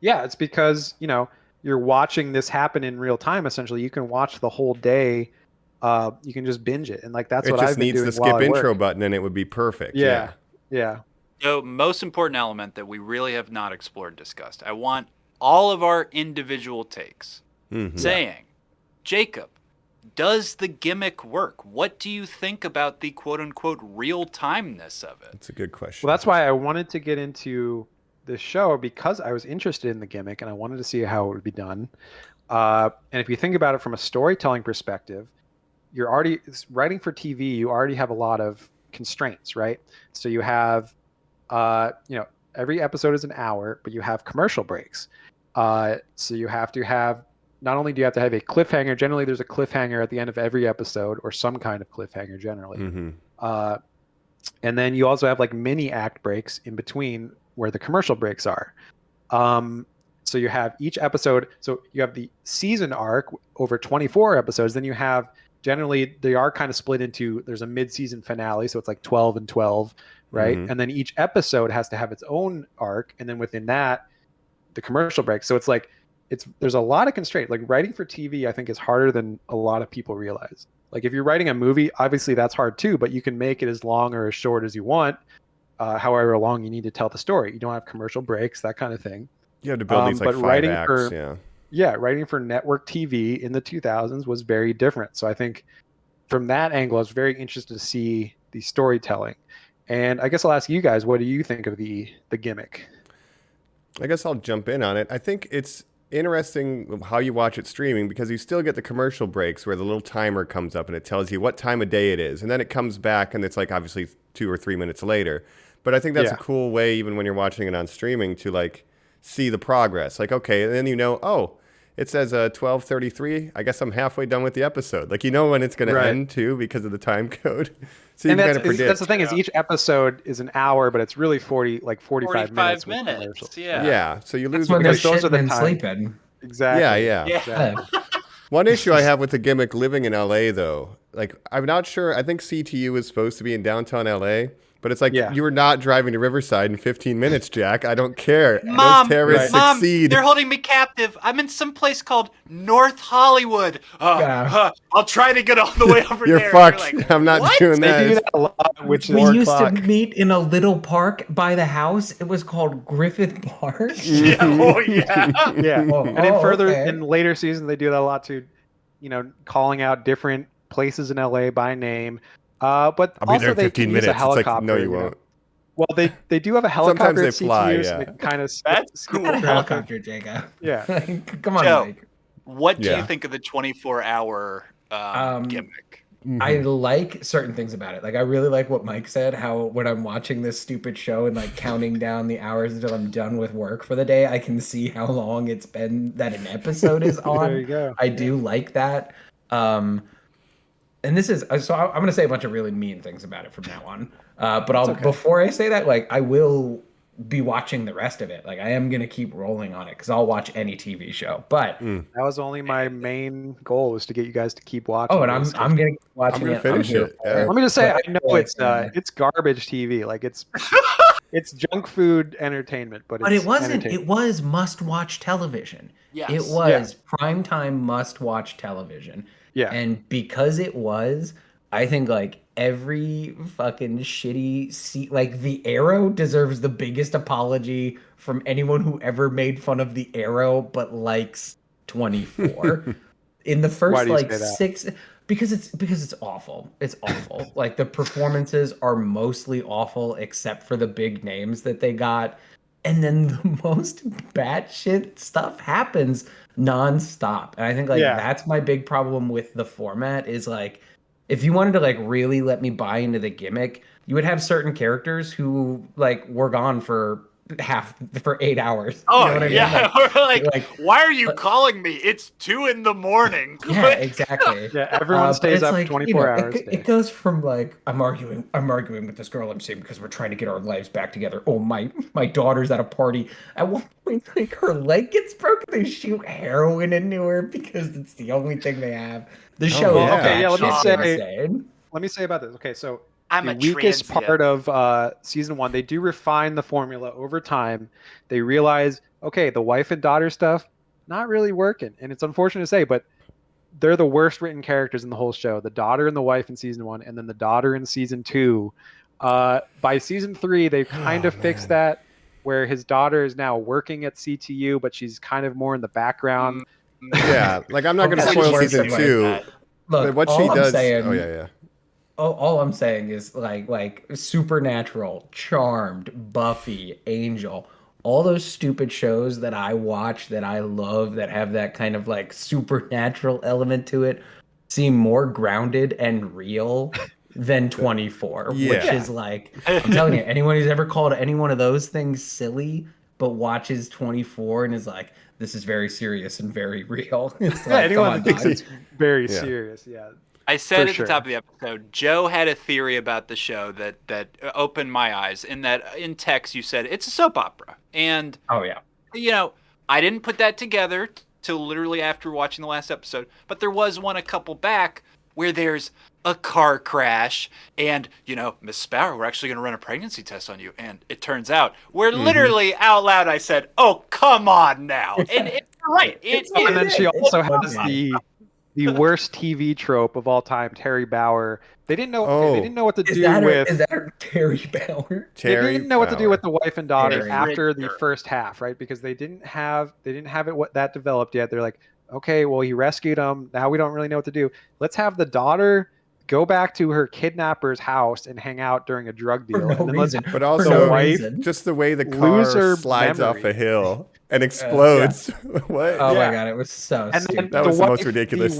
Yeah, it's because, you're watching this happen in real time, essentially. You can watch the whole day. You can just binge it, and like that's what I've been doing. It just needs the skip intro button, and it would be perfect. Yeah. So, most important element that we really have not explored and discussed. I want all of our individual takes saying, Jacob, does the gimmick work? What do you think about the quote-unquote real-timeness of it? That's a good question. Well, that's why I wanted to get into this show, because I was interested in the gimmick, and I wanted to see how it would be done. And if you think about it from a storytelling perspective, you're already writing for TV. You already have a lot of constraints, right? So you have, every episode is an hour, but you have commercial breaks. So you have to have, not only do you have to have a cliffhanger, generally there's a cliffhanger at the end of every episode, or some kind of cliffhanger generally. And then you also have like mini act breaks in between where the commercial breaks are. So you have each episode. So you have the season arc over 24 episodes. Then you have, generally they are kind of split into, there's a mid-season finale. So it's like 12 and 12, right? And then each episode has to have its own arc. And then within that, the commercial break. So it's like, there's a lot of constraint. Like writing for TV, I think is harder than a lot of people realize. Like if you're writing a movie, obviously that's hard too, but you can make it as long or as short as you want. However long you need to tell the story. You don't have commercial breaks, that kind of thing. You have to build these like 5 acts, writing for network TV in the 2000s was very different. So I think from that angle, I was very interested to see the storytelling. And I guess I'll ask you guys, what do you think of the gimmick? I guess I'll jump in on it. I think it's interesting how you watch it streaming because you still get the commercial breaks where the little timer comes up and it tells you what time of day it is. And then it comes back and it's like obviously 2 or 3 minutes later. But I think that's a cool way, even when you're watching it on streaming, to like see the progress. Like, okay, and then you know, oh, it says 12:33. I guess I'm halfway done with the episode. Like, you know when it's going to end too because of the time code. So you can kind of predict. That's the thing is each episode is an hour, but it's really 45 minutes. Yeah. So you lose because those are the time. Sleeping. Exactly. Yeah. Exactly. One issue I have with the gimmick living in LA though, like I'm not sure. I think CTU is supposed to be in downtown LA. But it's like, you were not driving to Riverside in 15 minutes, Jack. I don't care. Mom, those terrorists succeed. They're holding me captive. I'm in some place called North Hollywood. I'll try to get all the way over You're there. Fucked. Like, I'm not doing that. They do that a lot, which we used to meet in a little park by the house. It was called Griffith Park. Yeah. Oh, yeah. Yeah. And in later seasons, they do that a lot too. You know, calling out different places in LA by name. But I'll be there in 15 minutes. It's like, no, you won't. Well, they do have a helicopter. Sometimes they fly. So they kind of that's cool. A helicopter, Jacob. Yeah. Come on, Joe, Mike. What do you think of the 24-hour gimmick? I like certain things about it. Like, I really like what Mike said, how when I'm watching this stupid show and like counting down the hours until I'm done with work for the day, I can see how long it's been that an episode is on. There you go. I do like that. And this is so I'm going to say a bunch of really mean things about it from now on. But before I say that, like, I will be watching the rest of it. Like, I am going to keep rolling on it because I'll watch any TV show. But that was only my main goal, was to get you guys to keep watching. Oh, and I'm going to keep watching it. Finish it. Let me just say, I know it's garbage TV. Like, it's junk food entertainment, but it wasn't. It was must-watch television. Yes. It was primetime must-watch television. Yeah. And because it was, I think like every fucking shitty like the Arrow deserves the biggest apology from anyone who ever made fun of the Arrow but likes 24. In the first like 6 because it's awful. It's awful. Like the performances are mostly awful except for the big names that they got. And then the most batshit stuff happens nonstop. And I think like that's my big problem with the format is like, if you wanted to like really let me buy into the gimmick, you would have certain characters who like were gone for 8 hours. Oh, you know what I mean? Like, why are you calling me? It's 2 a.m. Yeah, exactly. Yeah, everyone stays up like, 24 hours. It goes from like I'm arguing with this girl I'm seeing because we're trying to get our lives back together. Oh, my daughter's at a party. At one point, like her leg gets broken. They shoot heroin into her because it's the only thing they have. The show. Let me say about this. Okay, so the weakest part of season 1, they do refine the formula over time. They realize, okay, the wife and daughter stuff not really working, and it's unfortunate to say, but they're the worst written characters in the whole show. The daughter and the wife in season 1, and then the daughter in season 2. By season 3, they've kind of fixed that, where his daughter is now working at CTU, but she's kind of more in the background. Yeah, like I'm not going to spoil season 2. Look, what she does. All I'm saying is like Supernatural, Charmed, Buffy, Angel, all those stupid shows that I watch that I love that have that kind of like supernatural element to it seem more grounded and real than 24, which is like, I'm telling you, anyone who's ever called any one of those things silly but watches 24 and is like, this is very serious and very real. It's like, anyone thinks it's very serious. Yeah. I said at the top of the episode, Joe had a theory about the show that opened my eyes. In that, in text, you said it's a soap opera, and you know, I didn't put that together till literally after watching the last episode. But there was one a couple back where there's a car crash, and you know, Miss Sparrow, we're actually going to run a pregnancy test on you, and it turns out we're literally out loud. I said, "Oh, come on now!" And it's right. And then she also has the worst TV trope of all time, Terry Bauer. They didn't know. They didn't know what to do with. Is that Terry Bauer? They didn't know what to do with the wife and daughter after the first half, right? Because they didn't have it that developed yet. They're like, okay, well, he rescued him. Now we don't really know what to do. Let's have the daughter go back to her kidnapper's house and hang out during a drug deal. For no and then reason. But For also, no wife reason. just the way the lose car her slides off a memory. hill and explodes. What? Oh Yeah. my god, it was so And then stupid. That was the most wife, ridiculous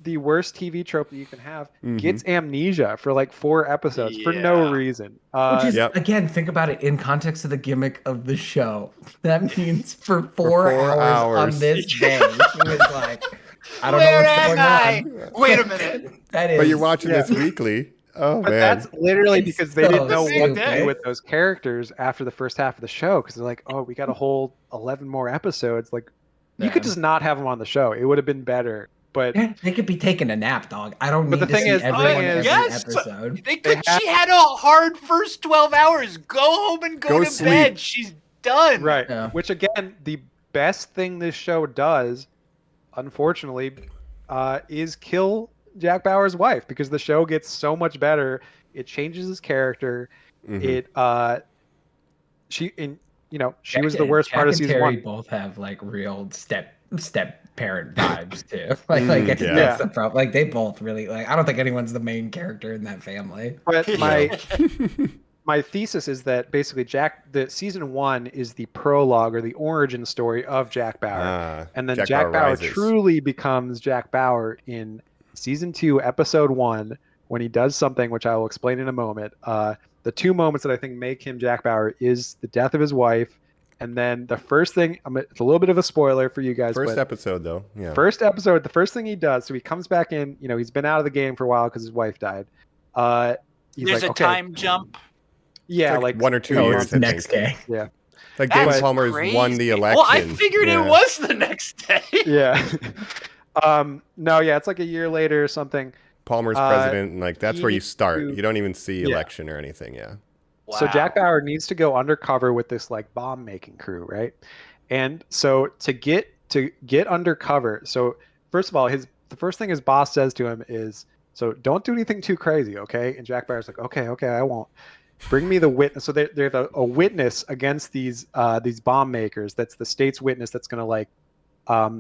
the worst TV trope that you can have, Mhm. gets amnesia for like 4 episodes for no Yeah. reason. Which is, Yep. again, think about it in context of the gimmick of the show. That means for 4 4 hours on this day, she was like, I don't know Where what's am going I? on. Wait a minute. That is, But you're watching Yeah. this weekly. Oh But man. that's literally It's because they so didn't know what to stupid. do with those characters after the first half of the show. Because they're like, oh, we got a whole 11 more episodes. Like, you could Yeah. just not have them on the show. It would have been better. But Yeah, they could be taking a nap, dog. I don't But need the to thing see is- everyone every yes. episode. They could. She had a hard first 12 hours. Go home and go Go to sleep. bed. She's done. right, Yeah. which again, the best thing this show does, unfortunately, is kill Jack Bauer's wife because the show gets so much better. It changes his character. Mhm. She was the worst part of Jack and season Terry 1. both have like real step parent vibes too. Like I think yeah. that's the problem. Like they both really like. I don't think anyone's the main character in that family. But my thesis is that basically the season 1 is the prologue or the origin story of Jack Bauer, and then Jack Bauer rises. truly becomes Jack Bauer in season 2, episode 1, when he does something which I will explain in a moment. The 2 moments that I think make him Jack Bauer is the death of his wife, and then the first thing. It's a little bit of a spoiler for you guys. First but episode though. Yeah. First episode, the first thing he does, so he comes back in. He's been out of the game for a while because his wife died. He's There's like, a okay, time jump. yeah, It's like 1 or 2 No, years. it's I next think. day. yeah. Like David That's Palmer's won the crazy. election. Well, I figured Yeah. it was the next day. Yeah. No, yeah, it's like a year later or something. Palmer's president, and like that's he where you needs start. to- You don't even see Yeah. election or anything. Yeah. So Jack Wow. Bauer needs to go undercover with this like bomb making crew, right? And so to get undercover, so first of all, the first thing his boss says to him is, so don't do anything too crazy, okay? And Jack Bauer's like, okay, I won't. Bring me the witness. So there's a witness against these bomb makers. That's the state's witness. That's gonna like,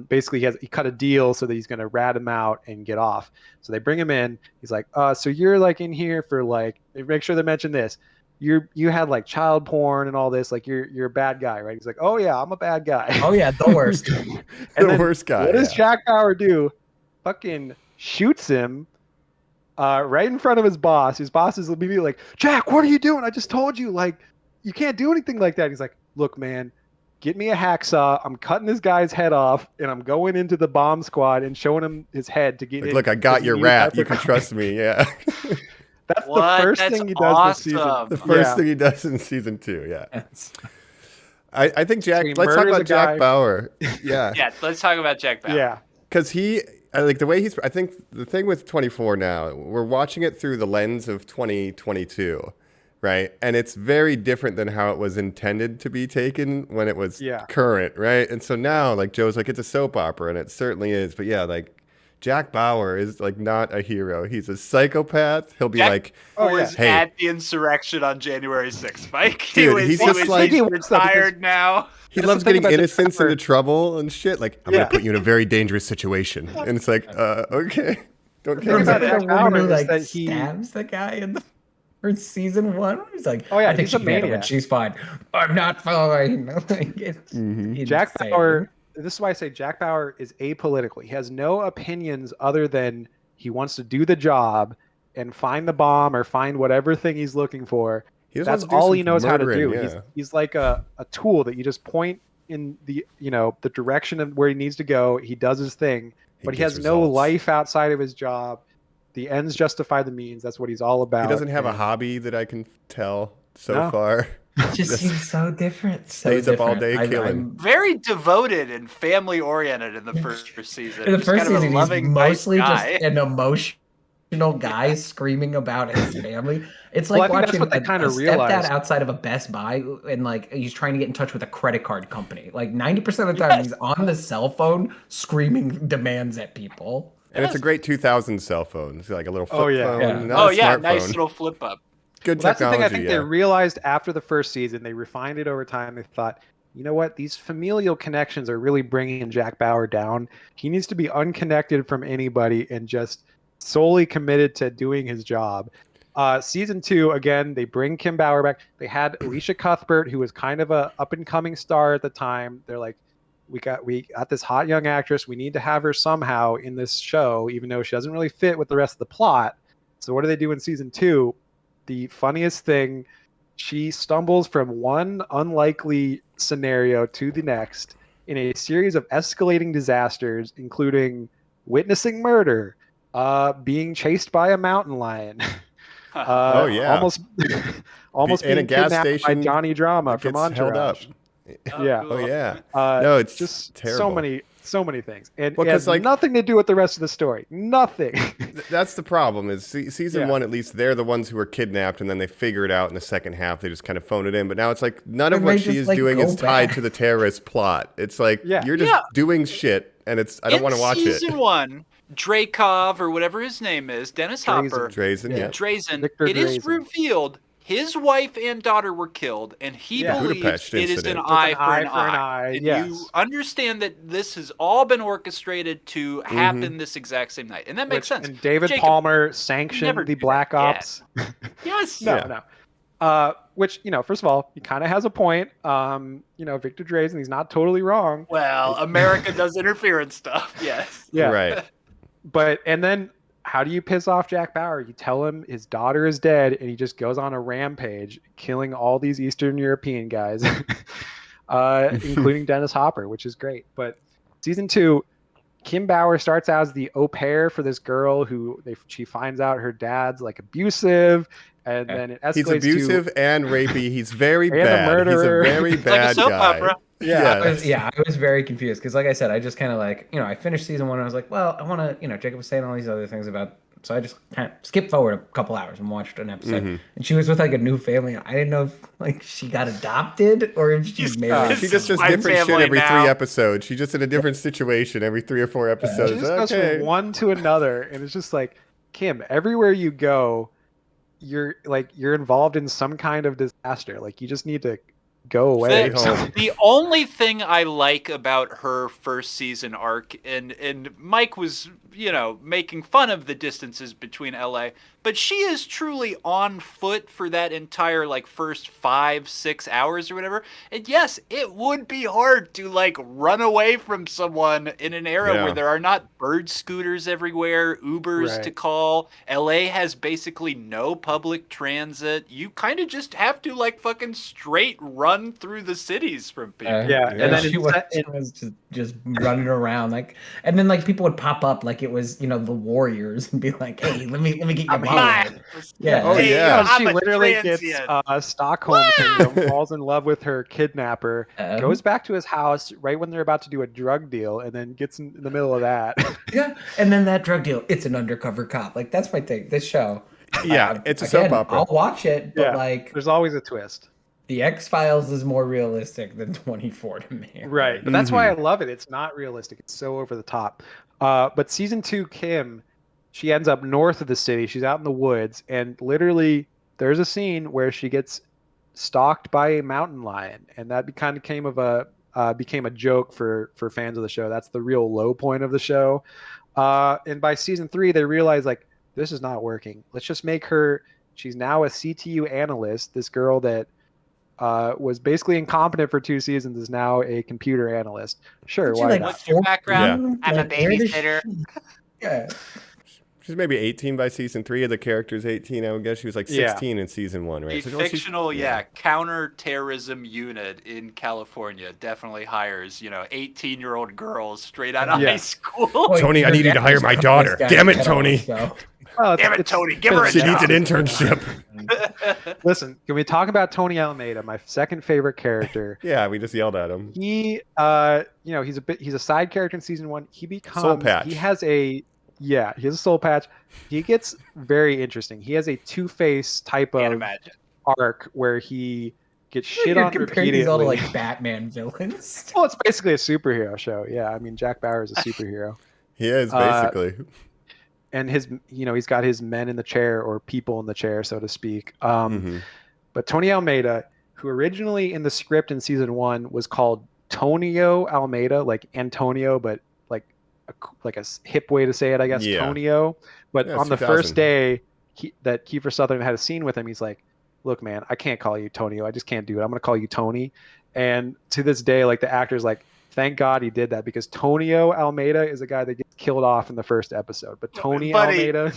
basically he cut a deal so that he's gonna rat him out and get off. So they bring him in. He's like, so you're like in here for like, make sure they mention this. You had like child porn and all this. Like you're a bad guy, right? He's like, oh yeah, I'm a bad guy. Oh yeah, the worst. And The then worst guy. What does yeah. Jack Bauer do? Fucking shoots him right in front of his boss. His boss is immediately like, Jack, what are you doing? I just told you, like, you can't do anything like that. He's like, look, man, get me a hacksaw. I'm cutting this guy's head off, and I'm going into the bomb squad and showing him his head to get Like, in. look, I got because your he rat. needs You can trust me. Yeah. That's What? the first That's thing he does this season. awesome. The first Yeah. thing he does in season 2. Yeah. Yes. I think Jack. So he Let's talk murders about a Jack guy. Bauer. Yeah. Yeah, let's talk about Jack Bauer. Yeah. Because I like the way he's. I think the thing with 24 now, we're watching it through the lens of 2022, right? And it's very different than how it was intended to be taken when it was Yeah. current, right? And so now, like Joe's like, it's a soap opera, and it certainly is. But yeah, like Jack Bauer is like not a hero. He's a psychopath. He'll be Jack like, Oh, yeah. was Hey. at the insurrection on January 6th, Mike. Dude, he's just like- he's retired now. he That's loves the thing getting about Jack innocents Bauer. into trouble and shit. Like, I'm Yeah. gonna put you in a very dangerous situation, and it's like, okay, don't thing care about about the that. Jack woman who Bauer is like that he- stabs the guy in the first season 1. He's like, Oh, yeah, I think he's she a can handle it. maniac. She's fine. I'm not fine. Like, it's Jack insane. Bauer. This is why I say Jack Bauer is apolitical. He has no opinions other than he wants to do the job and find the bomb or find whatever thing he's looking for. He just That's wants to do all some he knows how to murdering, do. yeah. He's like a tool that you just point in the the direction of where he needs to go. He does his thing, but he gets has no results. life outside of his job. The ends justify the means. That's what he's all about. He doesn't have a And- hobby that I can tell so No. far. It just seems so different. So Stays up all different. day killing. I'm- Very devoted and family oriented in the first season. In the Just first kind of a season, he's loving, mostly nice just guy. an emotional guy screaming about his family. It's Well, like I think that's watching what they a kinda stepdad realized. outside of a Best Buy, and like he's trying to get in touch with a credit card company. Like 90% of the time, he's on the cell phone screaming demands at people. And it's a great 2000 cell phone. It's like a little flip Oh, yeah. phone, Yeah. not Oh a yeah, smartphone. nice little flip up. Good Well, that's the technology. thing I think yeah. they realized after the first season. They refined it over time. They thought, you know what? These familial connections are really bringing Jack Bauer down. He needs to be unconnected from anybody and just solely committed to doing his job. Season 2, again, they bring Kim Bauer back. They had Alicia Cuthbert, who was kind of a up and coming star at the time. They're like, we got this hot young actress. We need to have her somehow in this show, even though she doesn't really fit with the rest of the plot. So what do they do in season 2? The funniest thing, she stumbles from one unlikely scenario to the next in a series of escalating disasters, including witnessing murder, being chased by a mountain lion. Almost in a being gas kidnapped station by Johnny Drama from gets held up. Entourage. Yeah. Cool. Oh yeah. No, it's just terrible. so many things, and Well, it has 'cause, like, nothing to do with the rest of the story. Nothing. That's the problem. Is season Yeah. 1, at least they're the ones who were kidnapped, and then they figure it out in the second half. They just kind of phone it in. But now it's like none of And what they she just, is like, doing go is tied back. to the terrorist plot. It's like Yeah. you're just doing shit, and I don't want to watch it. In season 1, Dreykov, or whatever his name is, Dennis Hopper, Drazen, yeah. Drazen, Victor it is Drazen. revealed his wife and daughter were killed, and he Yeah. believes Budapest it is an incident. eye It's for an eye. And yes. you understand that this has all been orchestrated to happen this exact same night, and that makes sense. And David Jacob, Palmer never sanctioned the do that. Black Yeah. Ops. Yes. No. Which, first of all, he kind of has a point. Victor Drazen, he's not totally wrong. Well, America does interference stuff. Yes. Yeah. Right. But, and then how do you piss off Jack Bauer? You tell him his daughter is dead, and he just goes on a rampage, killing all these Eastern European guys, including Dennis Hopper, which is great. But season 2, Kim Bauer starts out as the au pair for this girl who she finds out her dad's like abusive, and then it escalates. He's abusive and rapey. He's very And a bad. murderer. He's a very Like a bad soap guy. opera. I was very confused because, like I said, I just kind of like, I finished season 1 and I was like, well, I want to, Jacob was saying all these other things about, so I just kind of skipped forward a couple hours and watched an episode. And she was with like a new family. And I didn't know if like she got adopted or if she's married. She just does My different shit family every now. 3 episodes. She's just in a different situation every 3 or 4 episodes. She just goes Okay. from one to another, and it's just like, Kim, everywhere you go, you're involved in some kind of disaster. Like, you just need to go away. The only thing I like about her first season arc, and Mike was, making fun of the distances between LA, but she is truly on foot for that entire first 5-6 hours or whatever. And yes, it would be hard to run away from someone in an era where there are not bird scooters everywhere, Ubers to call. LA has basically no public transit. You kind of just have to fucking straight run through the cities from people. And then she was just running around and then people would pop up like it was the Warriors and be like, hey, let me get your ball. Yeah. Oh, yeah. She literally gets Stockholm syndrome, falls in love with her kidnapper, goes back to his house right when they're about to do a drug deal, and then gets in the middle of that. Yeah. And then that drug deal, it's an undercover cop. That's my thing. This show. Yeah, it's a soap opera. I'll watch it, but there's always a twist. The X-Files is more realistic than 24 to me. Right. But that's why I love it. It's not realistic. It's so over the top. But season 2, Kim, she ends up north of the city. She's out in the woods, and literally there's a scene where she gets stalked by a mountain lion, and that kind of became a joke for fans of the show. That's the real low point of the show. And by season 3, they realize this is not working. Let's just make her. She's now a CTU analyst. This girl that was basically incompetent for 2 seasons is now a computer analyst. Sure, why not? What's your background? Yeah. I'm a babysitter. Yeah. She's maybe 18 by season 3. Of the character's 18. I would guess she was 16 in season 1, right? A fictional, counterterrorism unit in California definitely hires, 18-year-old girls straight out of high school. Well, Tony, I need you to hire my daughter. Damn it, Tony. Damn it, Tony, give her a She job. needs an internship. Listen, can we talk about Tony Almeida, my second favorite character? Yeah, we just yelled at him. He, he's a side character in season 1. He becomes Soul patch. He has a soul patch. He gets very interesting. He has a Two-Face type of arc where he gets shit on repeatedly. These all to Batman villains. Well, it's basically a superhero show. Yeah, I mean Jack Bauer is a superhero. He is basically. And his, he's got his men in the chair or people in the chair, so to speak. But Tony Almeida, who originally in the script in season 1 was called Tonio Almeida, like Antonio, but like a hip way to say it, I guess, Yeah. Tonio. But Yeah, on the 2000. first day that Kiefer Sutherland had a scene with him, he's like, "Look, man, I can't call you Tonio. I just can't do it. I'm going to call you Tony." And to this day, like the actor's like, "Thank God he did that, because Tonio Almeida is a guy that gets killed off in the first episode. But Tony Buddy, Almeida,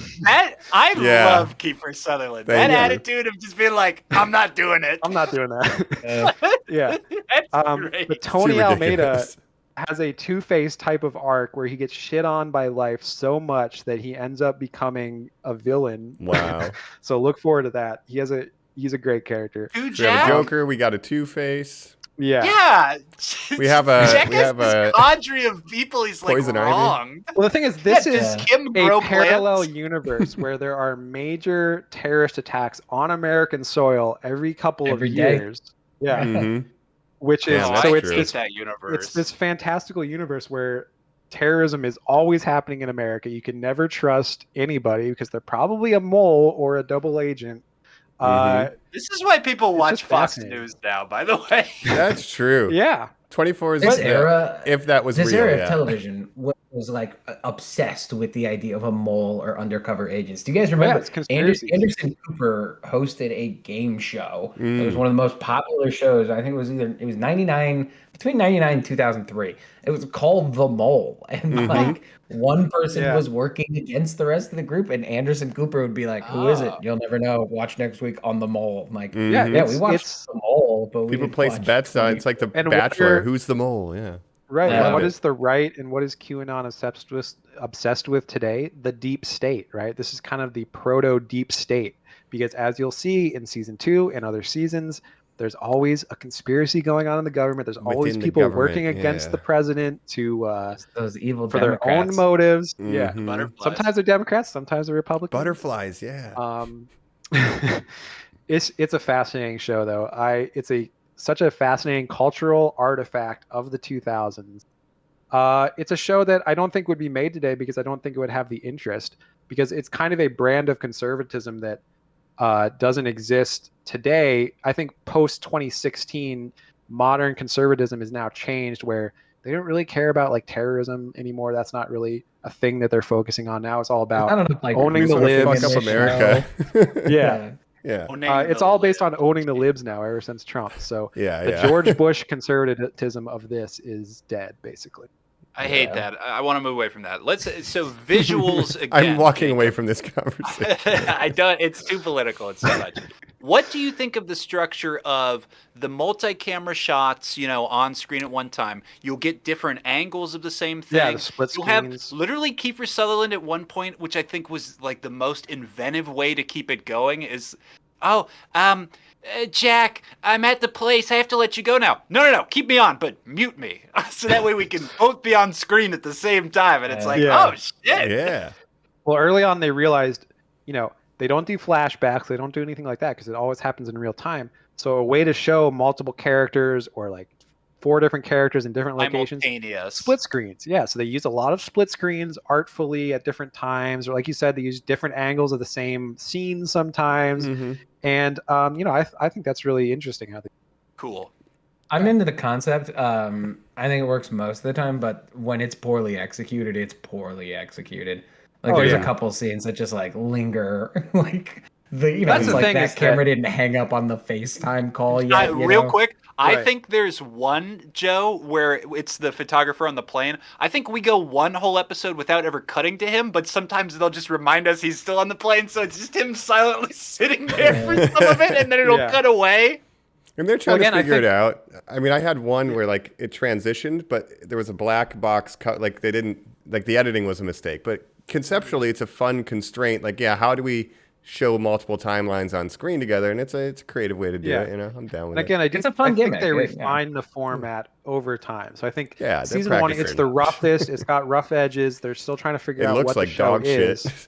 I Yeah. love Kiefer Sutherland. Thank That you. attitude of just being like, I'm not doing it. I'm not doing that." Yeah. That's great. But Too Tony Almeida ridiculous. has a two-faced type of arc where he gets shit on by life so much that he ends up becoming a villain. Wow. So look forward to that. He's a great character. Two We have Jack? a Joker. We got a Two-Face. Yeah. Yeah. We have a- Jack we has have this a- cadre of people he's like Poison Ivy. wrong. Well, the thing is, this Yeah, is does Kim a grow parallel plants? universe where there are major terrorist attacks on American soil every couple Every of day. years. Yeah. Mhm. which is Yeah, so that's it's true. this that universe. it's this fantastical universe where terrorism is always happening in America. You can never trust anybody because they're probably a mole or a double agent. This is why people watch just Fox fascinating. News now, by the way. That's true. Yeah. 24 is This era, if that was this real, era yeah. of television was like obsessed with the idea of a mole or undercover agents. Do you guys remember? it's conspiracies. Anderson Cooper hosted a game show. It was Mm. one of the most popular shows. I think it was 99 between 99 and 2003. It was called The Mole, and like one person was working against the rest of the group, and Anderson Cooper would be like, "Who is it? You'll never know. Watch next week on The Mole." I'm like, Mhm. yeah, we watched The Mole, but we People didn't place watch bets on 20 it's like the And Bachelor. whether- Who's the mole? Yeah. Right. Yeah. And what is the right and what is QAnon obsessed with today? The deep state, right? This is kind of the proto deep state, because as you'll see in season 2 and other seasons, there's always a conspiracy going on in the government. There's always Within the people government, working against yeah. the president to those evil for their Democrats. own motives. Yeah. Mhm. Butterflies. Sometimes they're Democrats, sometimes they're Republicans. Butterflies, yeah. It's a fascinating show though. It's such a fascinating cultural artifact of the 2000s. It's a show that I don't think would be made today because I don't think it would have the interest, because it's kind of a brand of conservatism that doesn't exist today. I think post 2016, modern conservatism is now changed where they don't really care about like terrorism anymore. That's not really a thing that they're focusing on now. It's all I about don't know, like owning We the just wanna libs. fuck up America. yeah. Yeah. It's all based on owning the libs now ever since Trump. So Yeah, the yeah. George Bush conservatism of this is dead, basically. I hate that. I want to move away from that. So visuals again. I'm walking away from this conversation. I don't. It's too political. It's too much. What do you think of the structure of the multi-camera shots? On screen at one time, you'll get different angles of the same thing. Yeah, the split You'll have screens. literally Kiefer Sutherland at one point, which I think was like the most inventive way to keep it going. Is Jack, I'm at the place. I have to let you go now. No. Keep me on, but mute me. So that way we can both be on screen at the same time. And it's like, Yeah. oh, shit. Yeah. Well, early on, they realized, they don't do flashbacks. They don't do anything like that because it always happens in real time. So a way to show multiple characters or like 4 different characters in different locations. Simultaneous. Split screens. Yeah. So they use a lot of split screens artfully at different times. Or like you said, they use different angles of the same scene sometimes. Mhm. And, I think that's really interesting how they Cool. I'm into the concept. I think it works most of the time, but when it's poorly executed, it's poorly executed. Like there's a couple scenes that just like linger, like That's it's the like thing that is camera didn't hang up on the FaceTime call yet. Real quick, I Right. think there's one, Joe, where it's the photographer on the plane. I think we go one whole episode without ever cutting to him, but sometimes they'll just remind us he's still on the plane, so it's just him silently sitting there for some of it, and then it'll Yeah. cut away. And they're trying again, to I figure it think- out. I mean, I had one where like it transitioned, but there was a black box cut. Like they didn't, like the editing was a mistake. But conceptually, it's a fun constraint. Like, yeah, how do we show multiple timelines on screen together? And it's a creative way to do Yeah. it. I'm down with And again, it. It's a fun I think gimmick, they yeah. refined the format over time. So I think Yeah, they're season 1, it's practicing. the roughest. It's got rough edges. They're still trying to figure It out looks what like the show dog is. shit.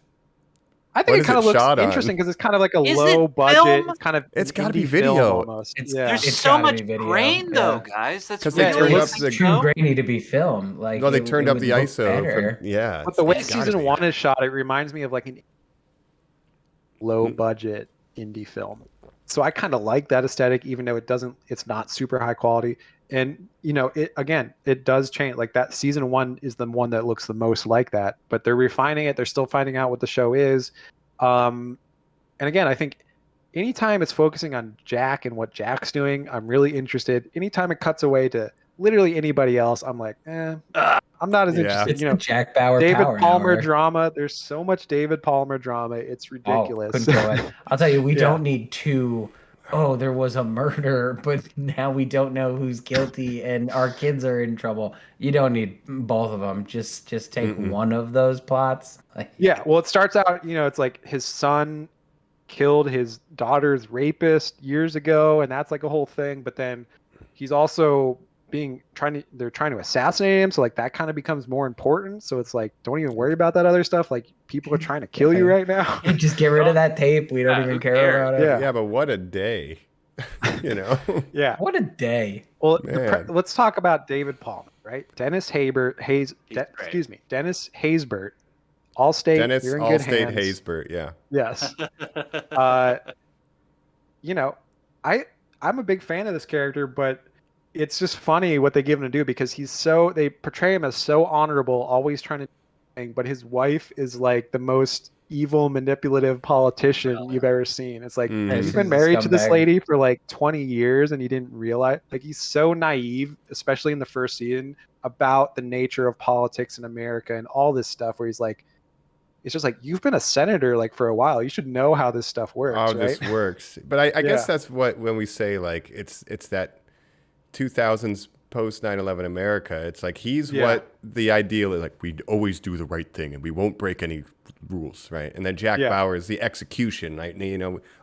I What think it is kind of it looks shot on? interesting because it's kind of like a Is low it budget. film? It's kind of It's an gotta be indie film video. almost. It's- Yeah. There's It's so gotta much be video, grain, though, yeah. guys. That's 'Cause they Yeah, turned it up looks the- too grainy to be filmed. Like No, they it- turned it up would the look ISO. better. Yeah. But the way it's gotta season be. 1 is shot, it reminds me of like an low budget indie film. So I kind of like that aesthetic, even though it's not super high quality. And it does change. Like that season 1 is the one that looks the most like that, but they're refining it. They're still finding out what the show is. And again, I think anytime it's focusing on Jack and what Jack's doing, I'm really interested. Anytime it cuts away to literally anybody else, I'm like, I'm not as interested. It's the Jack Bauer David power Palmer hour. drama. There's so much David Palmer drama. It's ridiculous. Couldn't do it. I'll tell you, we don't need two. Oh, there was a murder, but now we don't know who's guilty, and our kids are in trouble. You don't need both of them. Just take one of those plots. Yeah, well, it starts out, it's like his son killed his daughter's rapist years ago, and that's like a whole thing. But then he's also they're trying to assassinate him, so like that kind of becomes more important. So it's like, don't even worry about that other stuff. Like people are trying to kill you right now. Just get rid of that tape. We don't even care about it. Yeah, but what a day. Yeah. What a day. Well, let's talk about David Palmer, right? Dennis Dennis Haysbert, Allstate. Dennis you're in good Allstate hands. Haysbert, yeah. Yes. I'm a big fan of this character, but it's just funny what they give him to do because they portray him as so honorable, always trying to, but his wife is like the most evil, manipulative politician you've ever seen. It's like, you've been married to this lady for like 20 years and you didn't realize, like, he's so naive, especially in the first season, about the nature of politics in America and all this stuff where he's like, it's just like, you've been a senator like for a while. You should know how this stuff works. How right? this works. But I guess that's when we say like, it's that 2000s post 9/11 America. It's like what the ideal is. Like, we always do the right thing and we won't break any rules, right? And then Jack Bauer is the execution, right?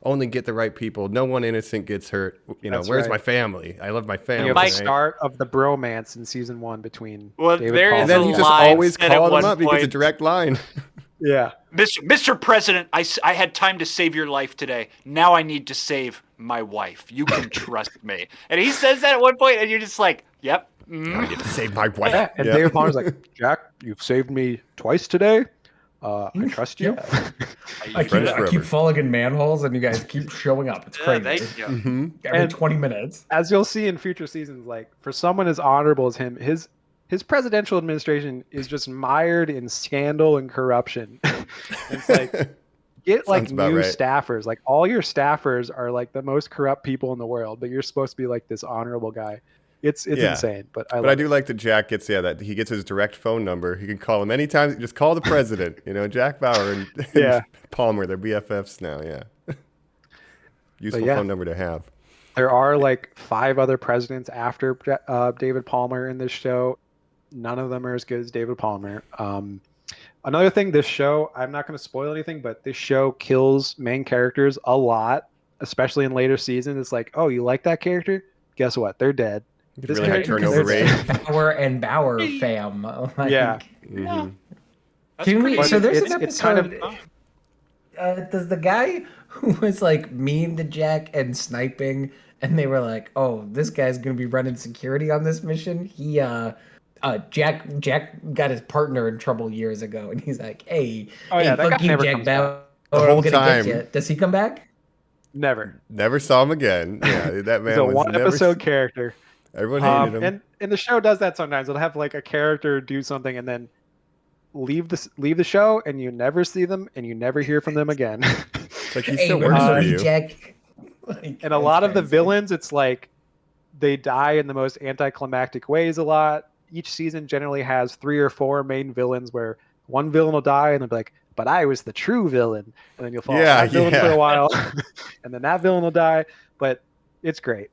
Only get the right people. No one innocent gets hurt. Where's my family? I love my family. The start of the bromance in season 1 between David there Palmer. is and then a he just line always said at called him one up because point, it's a direct line. Yeah. Mr. President, I had time to save your life today. Now I need to save my wife. You can trust me. And he says that at one point, and you're just like, yep. I get to save my wife. Yeah. And David Palmer's like, Jack, you've saved me twice today. I trust you. I keep falling in manholes, and you guys keep showing up. It's crazy. Thank you. Every 20 minutes. As you'll see in future seasons, like for someone as honorable as him, his presidential administration is just mired in scandal and corruption. It's like, get like new staffers. Like all your staffers are like the most corrupt people in the world, but you're supposed to be like this honorable guy. It's insane. But I do like that Jack gets that he gets his direct phone number. He can call him anytime. Just call the president. Jack Bauer and Palmer, they're BFFs now. Yeah, useful phone number to have. There are like 5 other presidents after David Palmer in this show. None of them are as good as David Palmer. Another thing, this show, I'm not going to spoil anything, but this show kills main characters a lot, especially in later seasons. It's like, oh, you like that character? Guess what? They're dead. This really high turnover rate. Bauer and Bauer fam. Yeah. So there's an episode. It's kind of, does the guy who was like mean to Jack and sniping, and they were like, "Oh, this guy's gonna be running security on this mission." He, Jack got his partner in trouble years ago, and he's like, "Hey, fuck you, Jack Bauer. The whole time. Get you." Does he come back? Never saw him again. Yeah, that man He's a was one episode character. Everyone hated him. And the show does that sometimes. It'll have like a character do something and then leave the show, and you never see them and you never hear from them again. It's like he still works for you. Jack. And a lot of the villains, it's like they die in the most anticlimactic ways a lot. Each season generally has 3 or 4 main villains where one villain will die and they'll be like, but I was the true villain. And then you'll follow that villain for a while. And then that villain will die. But it's great.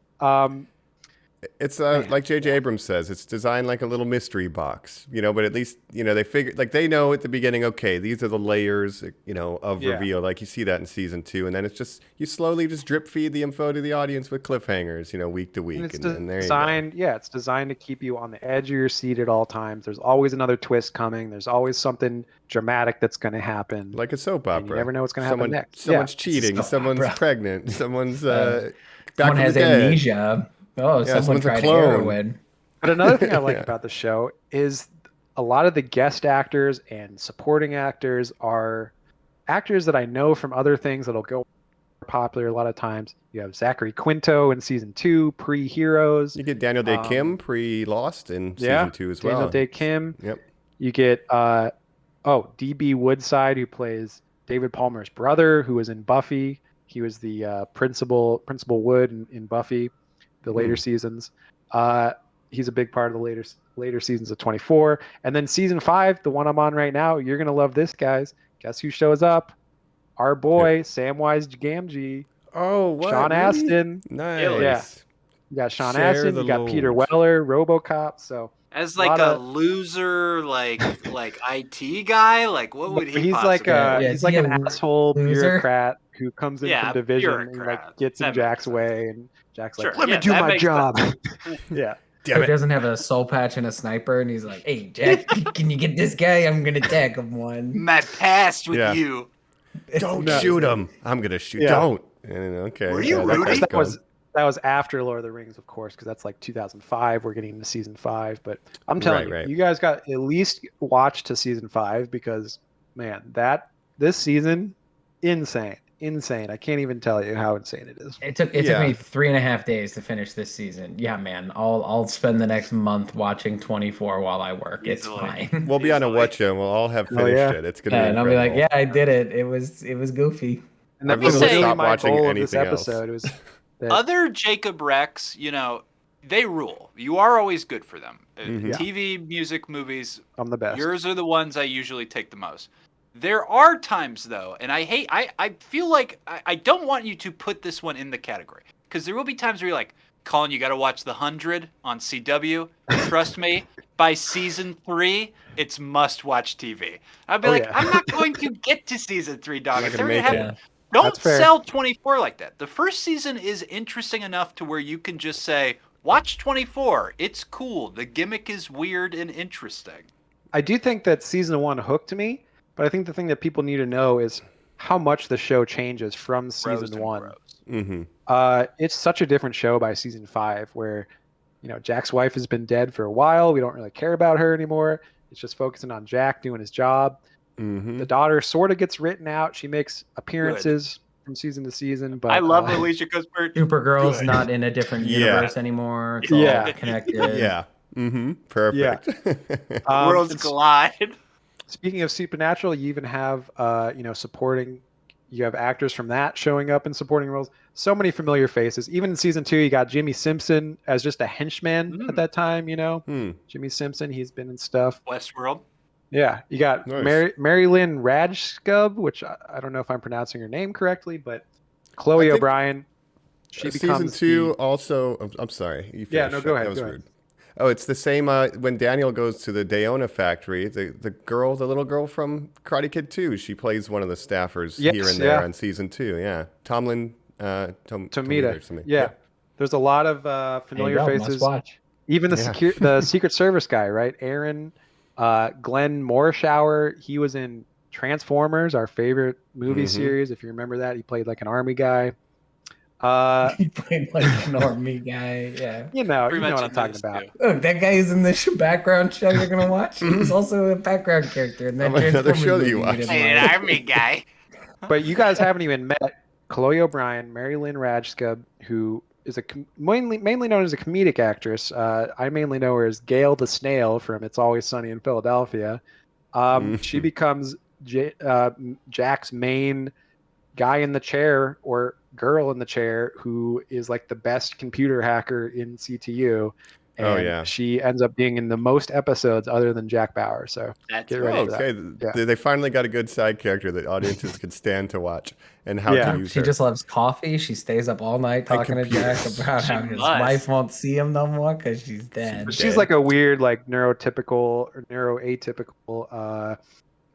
It's like J.J. Abrams says, it's designed like a little mystery box, but at least, they figure, like they know at the beginning, okay, these are the layers, of reveal. Like you see that in season 2. And then it's just, you slowly just drip feed the info to the audience with cliffhangers, week to week. And there you go. It's designed to keep you on the edge of your seat at all times. There's always another twist coming. There's always something dramatic that's going to happen. Like a soap opera. You never know what's going to happen next. Someone's cheating. Someone's pregnant. Someone has amnesia. Oh, someone tried heroin. But another thing I like about the show is a lot of the guest actors and supporting actors are actors that I know from other things that'll go popular a lot of times. You have Zachary Quinto in season 2, pre-Heroes. You get Daniel Day Kim pre-Lost in season 2 as well. Daniel Day Kim. Yep. You get D.B. Woodside, who plays David Palmer's brother, who was in Buffy. He was the Principal Wood in Buffy, the later seasons. He's a big part of the later seasons of 24. And then season 5, the one I'm on right now, you're gonna love this, guys. Guess who shows up? Our boy Samwise Gamgee. Oh, what? Sean Really? Astin. Nice. Yeah. You got Sean Share Astin. the You got Peter load. Weller, RoboCop. So As like a loser, like IT guy, like what would he? he's possibly like Yeah, he's is like he an a asshole loser? bureaucrat who comes in Yeah, from division and bureaucrat. like gets in That Jack's makes way, and Jack's like, Sure, "Let yeah, me do that my makes job." Yeah. Damn Who it. doesn't have a soul patch and a sniper, and he's like, "Hey, Jack, can you get this guy? I'm gonna tag him one." my past with Yeah. you. Don't No. shoot him. I'm going to shoot. Yeah. Don't. And, okay. Were you yeah, Rudy? guy's That gone. was after Lord of the Rings, of course, because that's like 2005. We're getting into season 5, but I'm telling Right. you guys got at least watch to season 5 because, man, this season, insane. I can't even tell you how insane it is. It took me 3.5 days to finish this season. Yeah, man, I'll spend the next month watching 24 while I work. It's Easily. fine. We'll be on a Easily. watch and we'll all have finished yeah. it. It's going to Yeah, be and I'll be like, incredible. "Yeah, I did it. It was goofy." And I've that was literally really stopped my watching goal of this anything else. episode. Was that Other Jacob Rex, they rule. You are always good for them. Mhm. TV, music, movies. I'm the best. Yours are the ones I usually take the most. There are times though, and I feel like I don't want you to put this one in the category because there will be times where you're like, Colin, you got to watch The 100 on CW. Trust me, by season 3, it's must-watch TV. I'd be yeah. I'm not going to get to season 3, dog. Not If gonna they're make gonna it. don't That's fair. sell 24 like that. The first season is interesting enough to where you can just say, watch 24. It's cool. The gimmick is weird and interesting. I do think that season 1 hooked me, but I think the thing that people need to know is how much the show changes from Grows season and 1. grows. Mm-hmm. It's such a different show by season 5 where, Jack's wife has been dead for a while. We don't really care about her anymore. It's just focusing on Jack doing his job. Mm-hmm. The daughter sort of gets written out. She makes appearances from season to season, but I love Alicia Cuthbert. Supergirl's Good. not in a different Yeah. universe anymore. It's all Yeah. connected. Yeah. Mm-hmm. Perfect. Worlds and collide. Speaking of Supernatural, you even have supporting. You have actors from that showing up in supporting roles. So many familiar faces. Even in season 2, you got Jimmy Simpson as just a henchman at that time. Jimmy Simpson. He's been in stuff. Westworld. Yeah, you got Nice. Mary Lynn Rajskub, which I don't know if I'm pronouncing her name correctly, but Chloe I think O'Brien. She season becomes 2 also. I'm sorry. You Yeah, finished. no, go ahead, That was go rude. Oh, it's the same. When Daniel goes to the Dayona factory, the little girl from Karate Kid 2, she plays one of the staffers Yes, here and there yeah. on season 2. Yeah, Tomlin. Tomita or something. Yeah. There's a lot of There you familiar go, faces. must watch. Even the Yeah. the Secret Service guy, right? Aaron, Glenn Morshower. He was in Transformers, our favorite movie Mhm. series. If you remember that, he played like an army guy. He played like an army guy. Yeah. You know Pretty what much I'm in talking those about. two. Look, that guy is in this background show you're gonna watch. He was also a background character in that Oh, another Transformers show that you movie watched. didn't Hey, like. an army guy. But you guys haven't even met Chloe O'Brien, Mary Lynn Rajskub, who is mainly known as a comedic actress. I mainly know her as Gail the Snail from It's Always Sunny in Philadelphia. She becomes Jack's main guy in the chair or girl in the chair who is like the best computer hacker in CTU. And Oh, yeah. she ends up being in the most episodes other than Jack Bauer. So That's get ready Oh, for that. okay. Yeah. They finally got a good side character that audiences could stand to watch and how Yeah. to use She her. just loves coffee. She stays up all night talking to Jack computers. about how She his must. wife won't see him no more because she's dead. She's dead. like a weird, like neurotypical or neuroatypical.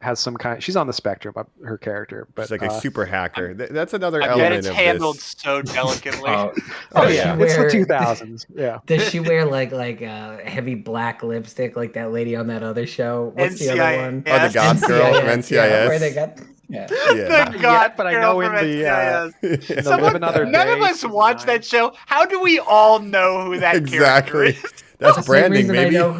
Has some kind. She's on the spectrum of her character, but She's like a super hacker. That's another I bet element it's of handled this. so delicately. Oh, oh does yeah, she it's the wear- 2000s. Yeah, Does she wear like heavy black lipstick like that lady on that other show? What's the other NCIS. one? Oh, the goth girl from Yeah, NCIS. where they got Yeah. Yeah. The Not God yet, but I Girl know from in the, NCIS. in the Someone- Live Another none Day, of us season watch 9. that show. How do we all know who that character Exactly. is? That's The same branding, reason baby. I know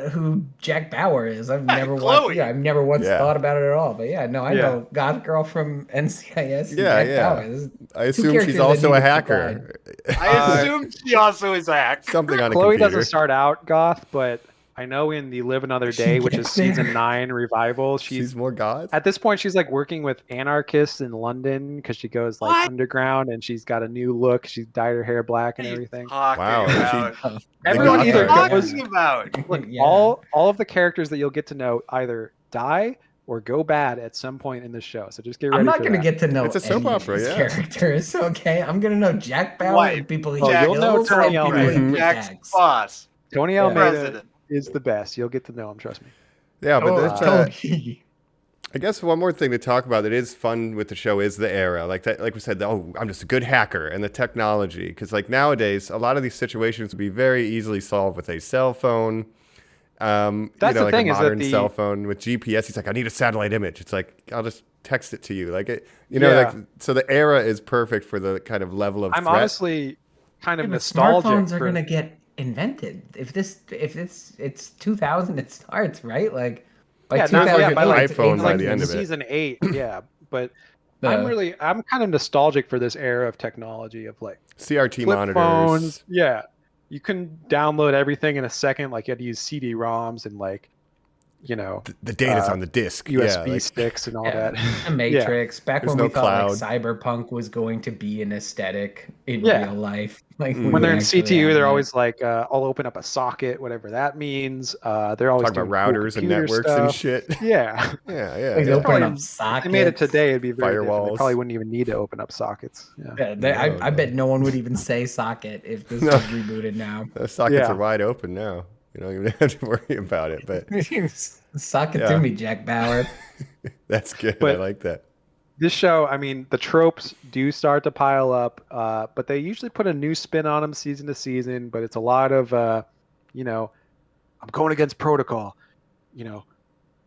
who Jack Bauer is. I've never Chloe. watched. Yeah, I've never once Yeah. thought about it at all. But yeah, no, I Yeah. know Goth Girl from NCIS and Yeah, Jack yeah. Bauer. This is I two assume she's characters I also need a to hacker. I assume she also is a hacker. Something on a Chloe computer. doesn't start out goth, but I know in the Live Another She Day, which is gets there. season 9 revival, She's more goth. at this point she's like working with anarchists in London because she goes like What? underground and she's got a new look. She's dyed her hair black and What are you everything. talking Wow, about? Everyone goth either guy. goes Talking about. look, Yeah. all of the characters that you'll get to know either die or go bad at some point in the show. So just get ready. I'm not for gonna that. get to know It's a soap any of opera, these yeah. characters. Okay, I'm gonna know Jack Bauer Wife, and people he Oh, you'll know kills Tony and people Almeida. he Jack's protects. boss. Tony Yeah. Almeida President. is the best. You'll get to know him. Trust me. Yeah, but Oh, that's, Tony. I guess one more thing to talk about that is fun with the show is the era. Like that, like we said, oh, I'm just a good hacker and the technology. Because like nowadays, a lot of these situations would be very easily solved with a cell phone. That's the like thing a is that modern the- cell phone with GPS. He's like, I need a satellite image. It's like, I'll just text it to you. Like it, Yeah. like so the era is perfect for the kind of level of I'm threat. honestly kind of Yeah, but nostalgic. smartphones are for- gonna get invented. If it's 2000, it starts right. Like by yeah, 2008, by like, iPhone by aliens the end of it. season 8. Yeah, but The- I'm kind of nostalgic for this era of technology of like CRT flip monitors. phones. Yeah, you can download everything in a second. Like you had to use CD-ROMs and like, you know, The data's on the disc. USB yeah, like, sticks and all Yeah, that. the Matrix. Back There's when no we thought like cloud. cyberpunk was going to be an aesthetic in Yeah. real life. Like Mm. we When they're in would actually CTU, have they're that. always like, "I'll open up a socket," whatever that means. They're always talking about doing cool routers and computer networks and stuff. shit. Yeah, Yeah, yeah. Like, yeah. open Probably- up if sockets. they made it today, it'd be very different. Firewalls. They probably wouldn't even need to open up sockets. Yeah. Yeah, No, I bet no one would even say socket if this No. was rebooted now. The sockets Yeah. are wide open now. You don't even have to worry about it. But Socket Yeah. to me, Jack Bauer. that's good. I But- like that. This show, I mean, the tropes do start to pile up, but they usually put a new spin on them season to season. But it's a lot of, I'm going against protocol.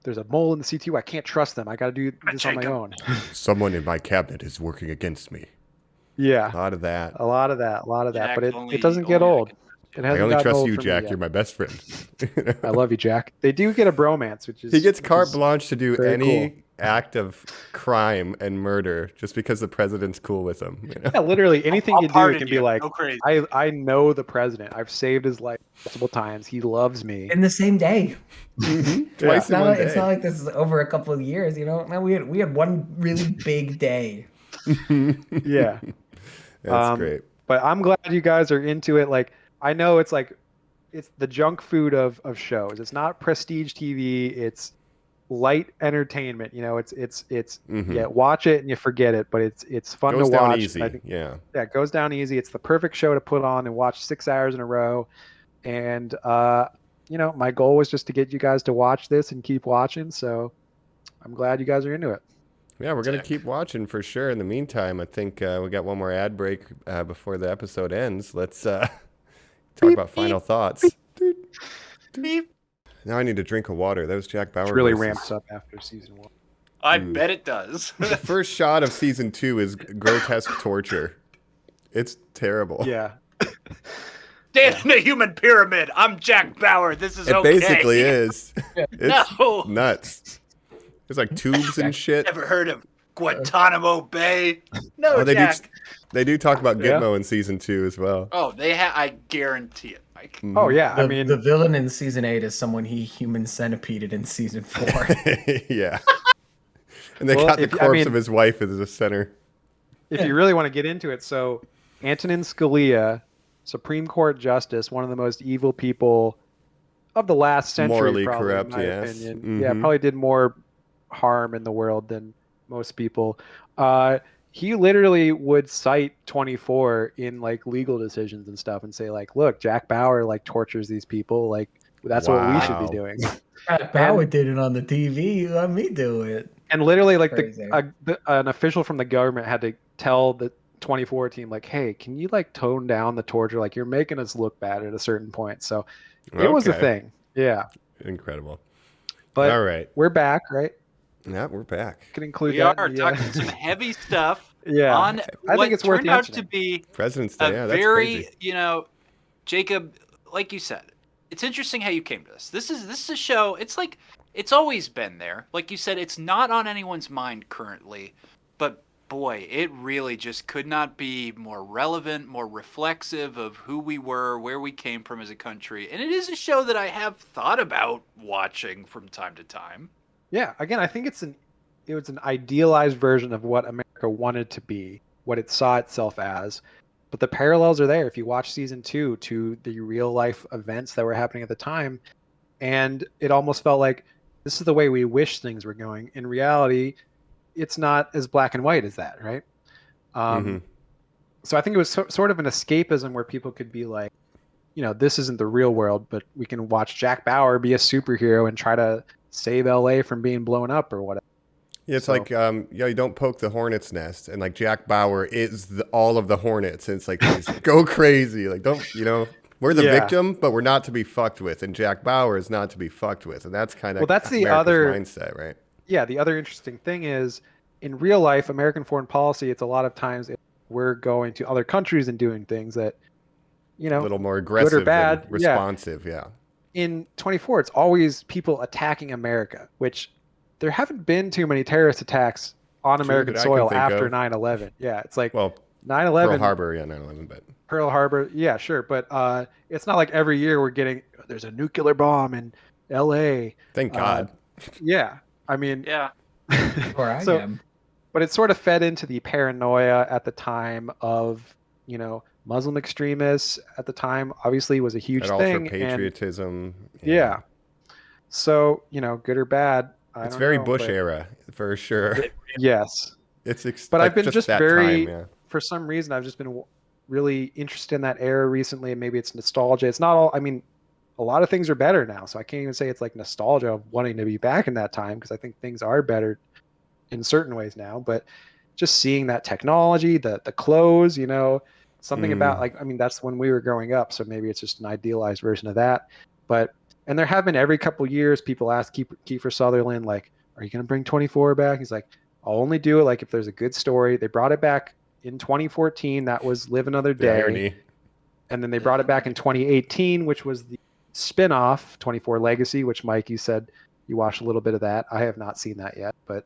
There's a mole in the CTU. I can't trust them. I got to do this on my Jacob. own. Someone in my cabinet is working against me. Yeah, A lot of that. a lot of that. Jack, But only- it doesn't get only I old. can- It I hasn't only gotten trust old you, for me Jack. yet. You're my best friend. I love you, Jack. They do get a bromance, which is He gets which carte is- blanche to do very any cool. act of crime and murder just because the president's cool with him. You know? Yeah, literally anything I'll you do pardon can be you. like, No crazy. I know the president. I've saved his life multiple times. He loves me. In the same day. Twice It's in one day. it's not like this is over a couple of years, you know. No, we had one really big day. Yeah. That's great. But I'm glad you guys are into it. Like, I know it's like, it's the junk food of shows. It's not prestige TV. It's light entertainment. It's Mhm. yeah, watch it and you forget it, but it's fun Goes to down watch. easy. I think, Yeah. yeah, it goes down easy. It's the perfect show to put on and watch 6 hours in a row. And my goal was just to get you guys to watch this and keep watching. So I'm glad you guys are into it. Yeah, we're going to Sick. keep watching for sure. In the meantime, I think we got one more ad break before the episode ends. Let's talk about final thoughts. Beep. Now I need a drink of water. That was Jack Bauer. It really voices. ramps up after season 1. I bet it does. The first shot of season 2 is grotesque torture. It's terrible. Yeah. Stand in a human pyramid. I'm Jack Bauer. This is It okay. basically is. It's No. nuts. There's like tubes and shit. Ever heard of Guantanamo Bay? No, Oh, Jack. they do talk about Yeah. Gitmo in season 2 as well. Oh, they have. I guarantee it, Mike. Oh yeah. The, I mean, the villain in season 8 is someone he human centipeded in season 4. Yeah. And they Well, got the if- I corpse mean- of his wife as the center. if you really want to get into it, so Antonin Scalia, Supreme Court Justice, one of the most evil people of the last century, Morally probably, corrupt, in my yes. opinion. Yeah, Mhm. probably did more harm in the world than most people. He literally would cite 24 in like legal decisions and stuff and say like, look, Jack Bauer like tortures these people. Like that's what we should Wow. be doing. Jack Bauer did it on the TV. Let me do it. And literally, like Crazy. an official from the government had to tell the 24 team, like, "Hey, can you like tone down the torture? Like, you're making us look bad at a certain point." So it was a Okay. thing, yeah. Incredible. But All right. we're back, right? Yeah, we're back. Can include We that. are talking some heavy stuff Yeah, on I what think it's worth turned out to mentioning. be President's Day. Yeah, a that's very, crazy. Jacob, like you said, it's interesting how you came to this. This is a show. It's always been there. Like you said, it's not on anyone's mind currently, but boy, it really just could not be more relevant, more reflexive of who we were, where we came from as a country. And it is a show that I have thought about watching from time to time. Yeah, again, I think it was an idealized version of what America wanted to be, what it saw itself as. But the parallels are there if you watch season 2 to the real life events that were happening at the time. And it almost felt like this is the way we wish things were going. In reality, it's not as black and white as that, right? So I think it was sort of an escapism where people could be like, this isn't the real world, but we can watch Jack Bauer be a superhero and try to save LA from being blown up or whatever. Yeah, it's like, you don't poke the hornet's nest. And like Jack Bauer is all of the hornets. And it's like, go crazy. Like, we're the victim, but we're not to be fucked with. And Jack Bauer is not to be fucked with. And that's kind of that's the America's other mindset, right? Yeah, the other interesting thing is in real life, American foreign policy, it's a lot of times we're going to other countries and doing things that, a little more aggressive good or bad, and responsive, yeah. In 24, it's always people attacking America, which there haven't been too many terrorist attacks on American soil after 9/11. Yeah, it's like 9/11. Pearl Harbor, 9/11, but Pearl Harbor, yeah, sure, but it's not like every year we're getting there's a nuclear bomb in LA. Thank God. Yeah, I mean, yeah. Or I am. But it sort of fed into the paranoia at the time of, Muslim extremists at the time obviously was a huge thing. Patriotism. Yeah. So, good or bad. It's very Bush era for sure. Yes. But I've been just very, for some reason, I've just been really interested in that era recently. And maybe it's nostalgia. It's not all, a lot of things are better now. So I can't even say it's like nostalgia of wanting to be back in that time because I think things are better in certain ways now. But just seeing that technology, the clothes, something about that's when we were growing up. So maybe it's just an idealized version of that. And there have been every couple years people ask Kiefer Sutherland, like, are you going to bring 24 back? He's like, I'll only do it like if there's a good story. They brought it back in 2014. That was Live Another Day. Irony. And then they brought it back in 2018, which was the spin-off 24 Legacy, which Mike, you said you watched a little bit of that. I have not seen that yet, but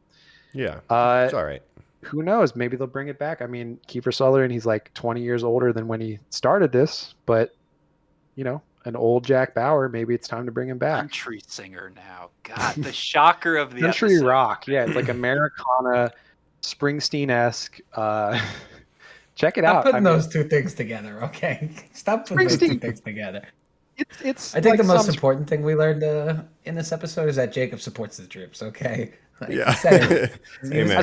yeah, it's all right. Who knows? Maybe they'll bring it back. Kiefer Sutherland, he's like 20 years older than when he started this, but an old Jack Bauer, maybe it's time to bring him back. Country singer now. God, the shocker of the country episode. rock. Yeah, it's like Americana, Springsteen-esque. Check it out. Stop putting those two things together, okay? Stop putting those two things together. It's. I think the most important thing we learned in this episode is that Jacob supports the troops. Okay. Yeah. Amen.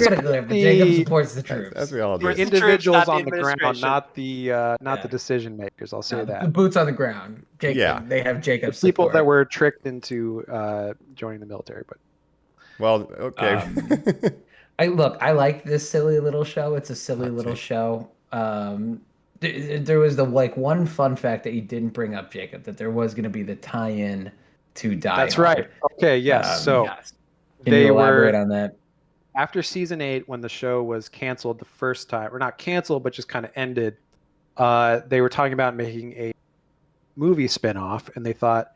Jacob supports the troops. As we all do. The individuals on the ground, not the decision makers. I'll say that. The boots on the ground. Jacob, they have Jacob's people support. that were tricked into joining the military, but. Well, okay. I like this silly little show. It's a silly little show. There was the one fun fact that you didn't bring up, Jacob, that there was going to be the tie-in to Die That's Hard. right. Okay, yes. So can you elaborate on that? After season 8, when the show was canceled the first time, or not canceled, but just kind of ended, they were talking about making a movie spinoff, and they thought,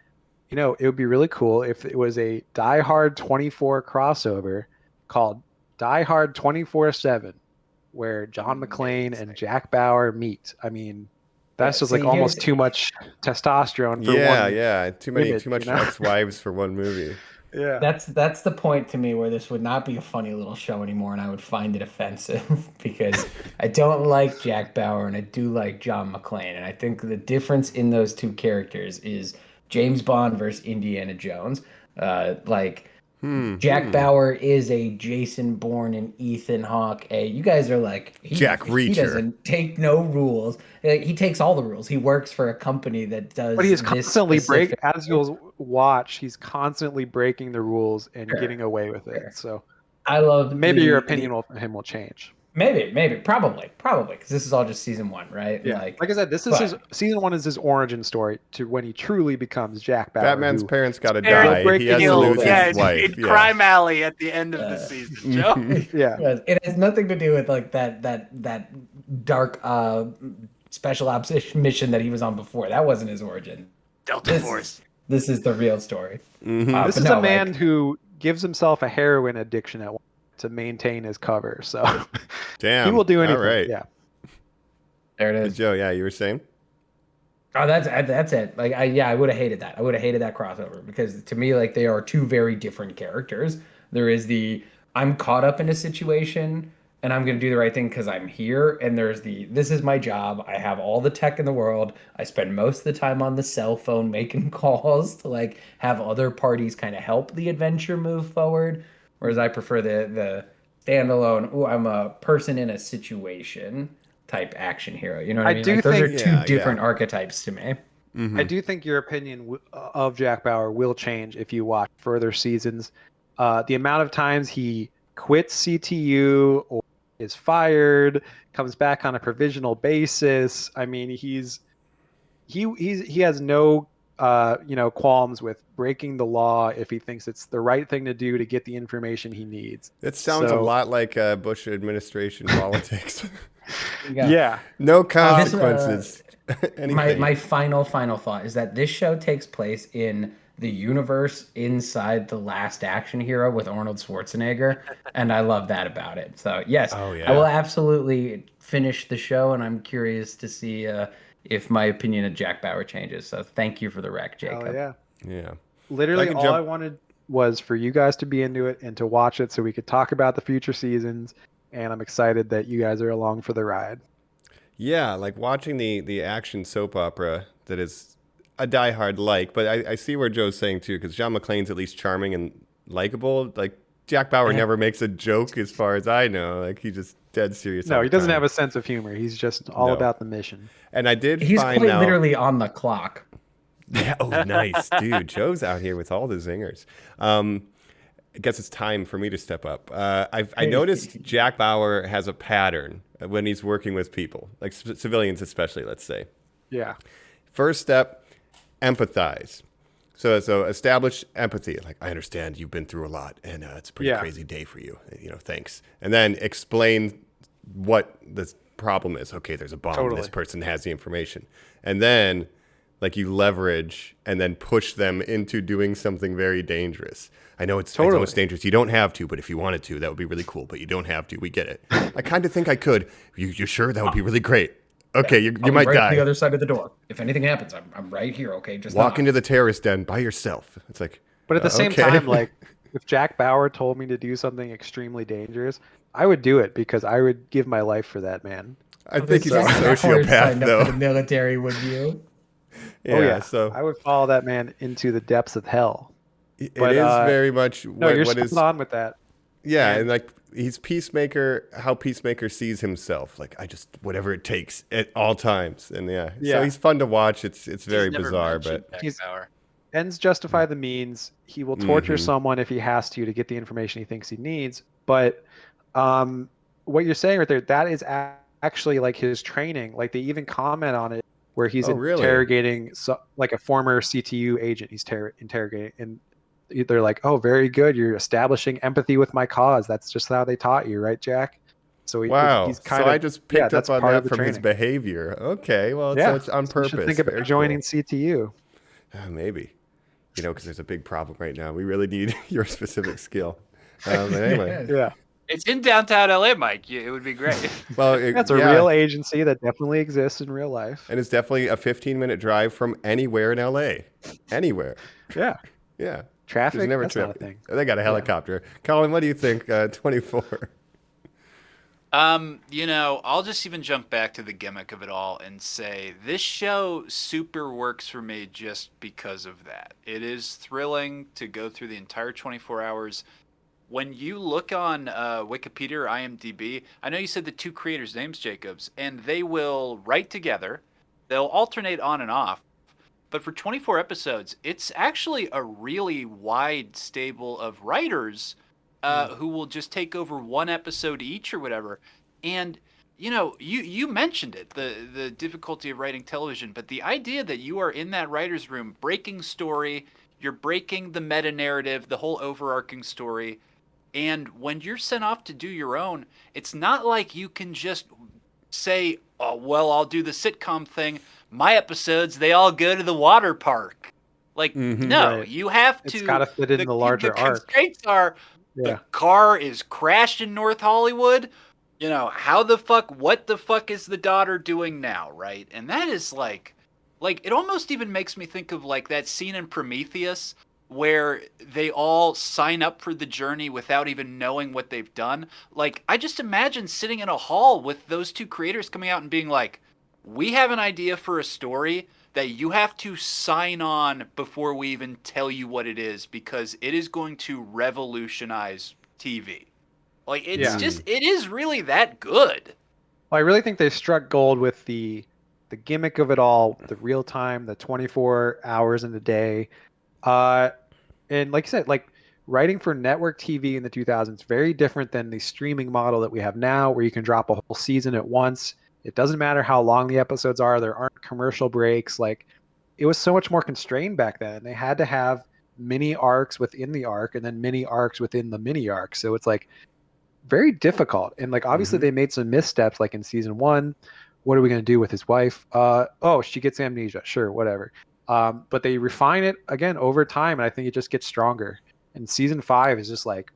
it would be really cool if it was a Die Hard 24 crossover called Die Hard 24/7, where John McClane and Jack Bauer meet. That's just almost too much testosterone for one. Yeah, too much ex-wives for one movie. Yeah, that's the point to me where this would not be a funny little show anymore, and I would find it offensive because I don't like Jack Bauer and I do like John McClane, and I think the difference in those two characters is James Bond versus Indiana Jones. Jack Bauer is a Jason Bourne and Ethan Hawke. You guys are like Jack Reacher. He doesn't take no rules. He takes all the rules. He works for a company that does. But he's constantly breaking. As you'll watch, he's constantly breaking the rules and getting away with it. So I love. Maybe your opinion of him will change. Maybe, probably, because this is all just season 1, right? Yeah, like I said, this is his season 1 is his origin story to when he truly becomes Jack Bauer. Batman's parents got to die. He has to lose his wife. In Crime Alley at the end of the season, Joe. Yeah, it has nothing to do with like that dark special ops mission that he was on before. That wasn't his origin. Delta Force. This is the real story. This is a man who gives himself a heroin addiction at to maintain his cover. So damn, he will do anything. All right. Yeah, there it is. Joe, yeah, you were saying? Oh, that's it. Like, I would have hated that. I would have hated that crossover because to me, like, they are two very different characters. There is the I'm caught up in a situation and I'm going to do the right thing because I'm here. And there's the this is my job. I have all the tech in the world. I spend most of the time on the cell phone making calls to like have other parties kind of help the adventure move forward. Whereas I prefer the standalone. Oh, I'm a person in a situation type action hero. You know what I mean? Those are two different archetypes to me. Mm-hmm. I do think your opinion of Jack Bauer will change if you watch further seasons. The amount of times he quits CTU or is fired, comes back on a provisional basis. I mean, he has no qualms with breaking the law if he thinks it's the right thing to do to get the information he needs. It sounds a lot like Bush administration politics. Yeah. No consequences. My final thought is that this show takes place in the universe inside The Last Action Hero with Arnold Schwarzenegger, and I love that about it. So yes, I will absolutely finish the show, and I'm curious to see if my opinion of Jack Bauer changes. So thank you for the rec, Jacob. Oh, yeah. Literally, all I wanted was for you guys to be into it and to watch it so we could talk about the future seasons, and I'm excited that you guys are along for the ride. Yeah, like watching the action soap opera that is a diehard like, but I see where Joe's saying too, because John McClane's at least charming and likable. Like Jack Bauer never makes a joke, as far as I know. Like he's just dead serious. No, he doesn't have a sense of humor. He's just all about the mission. And he's quite literally on the clock. Yeah. Oh, nice, dude. Joe's out here with all the zingers. I guess it's time for me to step up. I noticed Jack Bauer has a pattern when he's working with people, like civilians especially, let's say. Yeah. First step, empathize. So establish empathy. Like, I understand you've been through a lot, and it's a pretty crazy day for you. Thanks. And then explain what the problem is. Okay, there's a bomb, and this person has the information. And then, like, you leverage and then push them into doing something very dangerous. I know it's dangerous. You don't have to, but if you wanted to, that would be really cool. But you don't have to. We get it. I kind of think I could. You sure? That would be really great. Okay, you might die. On the other side of the door. If anything happens, I'm right here. Okay, just walk into the terrorist den by yourself. It's like, but at the same time, like if Jack Bauer told me to do something extremely dangerous, I would do it because I would give my life for that man. I think he's a sociopath, though. Up for the military, would you? Yeah, so I would follow that man into the depths of hell. It is very much you're spot on with that. Yeah, and like he's Peacemaker, how Peacemaker sees himself. Like, I just whatever it takes at all times. And so he's fun to watch. It's very bizarre, but ends justify the means. He will torture someone if he has to get the information he thinks he needs. But what you're saying right there, that is actually like his training. Like they even comment on it where he's interrogating like a former CTU agent. He's interrogating, and they're like, "Oh, very good. You're establishing empathy with my cause. That's just how they taught you, right, Jack?" So he's kind of. I just picked up on that from his behavior. Okay, well, it's on purpose. You should think about joining CTU. Maybe, because there's a big problem right now. We really need your specific skill. Anyway, it's in downtown LA, Mike. It would be great. Well, that's a real agency that definitely exists in real life, and it's definitely a 15-minute drive from anywhere in LA. Anywhere. Yeah. Traffic. There's never traffic. They got a helicopter. Colin, what do you think? 24. I'll just even jump back to the gimmick of it all and say this show super works for me just because of that. It is thrilling to go through the entire 24 hours. When you look on Wikipedia or IMDb, I know you said the two creators' names, Jacobs, and they will write together. They'll alternate on and off. But for 24 episodes, it's actually a really wide stable of writers who will just take over one episode each or whatever. And you mentioned it, the difficulty of writing television, but the idea that you are in that writer's room breaking story, you're breaking the meta narrative, the whole overarching story, and when you're sent off to do your own, it's not like you can just say, oh, well, I'll do the sitcom thing. My episodes, they all go to the water park. Like, no, Right. you have to. It's got to fit in the larger arc. The constraints are the car is crashed in North Hollywood. What the fuck is the daughter doing now, right? And that is like it almost even makes me think of like that scene in Prometheus where they all sign up for the journey without even knowing what they've done. Like, I just imagine sitting in a hall with those two creators coming out and being like, we have an idea for a story that you have to sign on before we even tell you what it is, because it is going to revolutionize TV. Like, it's it is really that good. Well, I really think they struck gold with the gimmick of it all, the real time, the 24 hours in a day. And like you said, like writing for network TV in the 2000s, very different than the streaming model that we have now, where you can drop a whole season at once. It doesn't matter how long the episodes are. There aren't commercial breaks. Like, it was so much more constrained back then. They had to have mini arcs within the arc and then mini arcs within the mini arc. So it's like very difficult. And like, obviously they made some missteps, like in season 1, what are we going to do with his wife? She gets amnesia. Sure. Whatever. But they refine it again over time. And I think it just gets stronger. And season 5 is just like,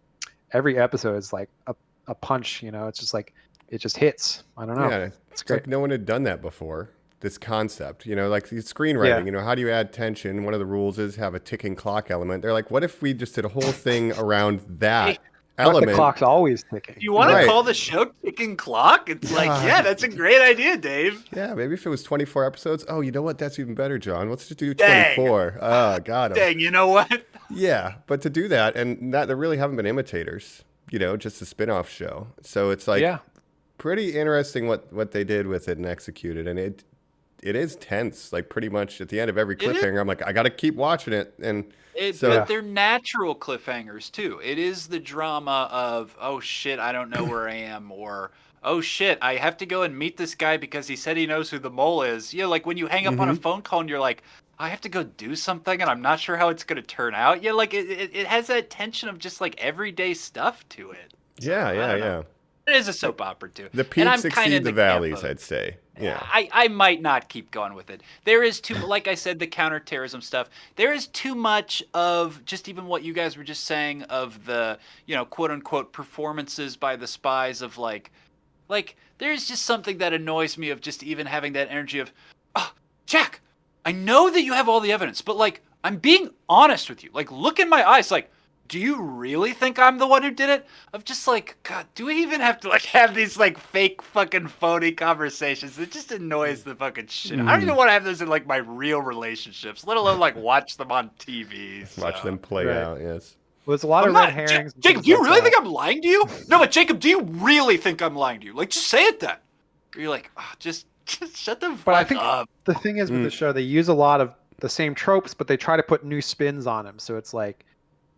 every episode is like a punch, it's just like, it just hits. I don't know. Yeah, it's great. like no one had done that before. This concept, like the screenwriting, how do you add tension? One of the rules is have a ticking clock element. They're like, what if we just did a whole thing around that element? The clock's always ticking. You want to call the show Ticking Clock? It's like, yeah, that's a great idea, Dave. Yeah, maybe if it was 24 episodes. Oh, you know what? That's even better, John. Let's just do 24. Dang. Oh, got him. Dang, you know what? Yeah, but to do that, and there really haven't been imitators, just a spin-off show. So it's like pretty interesting what they did with it and executed. And it is tense, like pretty much at the end of every cliffhanger. I'm like, I got to keep watching it. And but they're natural cliffhangers too. It is the drama of, oh shit, I don't know where I am, or oh shit, I have to go and meet this guy because he said he knows who the mole is. Like when you hang up on a phone call and you're like, I have to go do something and I'm not sure how it's going to turn out. Yeah, like it has that tension of just like everyday stuff to it. So, yeah. It is a soap opera too. The peaks exceed the valleys, I'd say. Yeah. I might not keep going with it. There is too, like I said, the counterterrorism stuff. There is too much of just even what you guys were just saying of the, quote unquote performances by the spies of like there's just something that annoys me of just even having that energy of, oh, Jack, I know that you have all the evidence, but like, I'm being honest with you. Like, look in my eyes. Like, do you really think I'm the one who did it? Of just like, God, do we even have to like have these like fake fucking phony conversations? It just annoys the fucking shit. I don't even want to have those in like my real relationships, let alone like watch them on TV. So. Watch them play out, yes. Well, there's a lot of red herrings. Jacob, do you really think I'm lying to you? No, but Jacob, do you really think I'm lying to you? Like, just say it then. Or you're like, oh, just shut the fuck up. But I think the thing is with the show, they use a lot of the same tropes, but they try to put new spins on them. So it's like,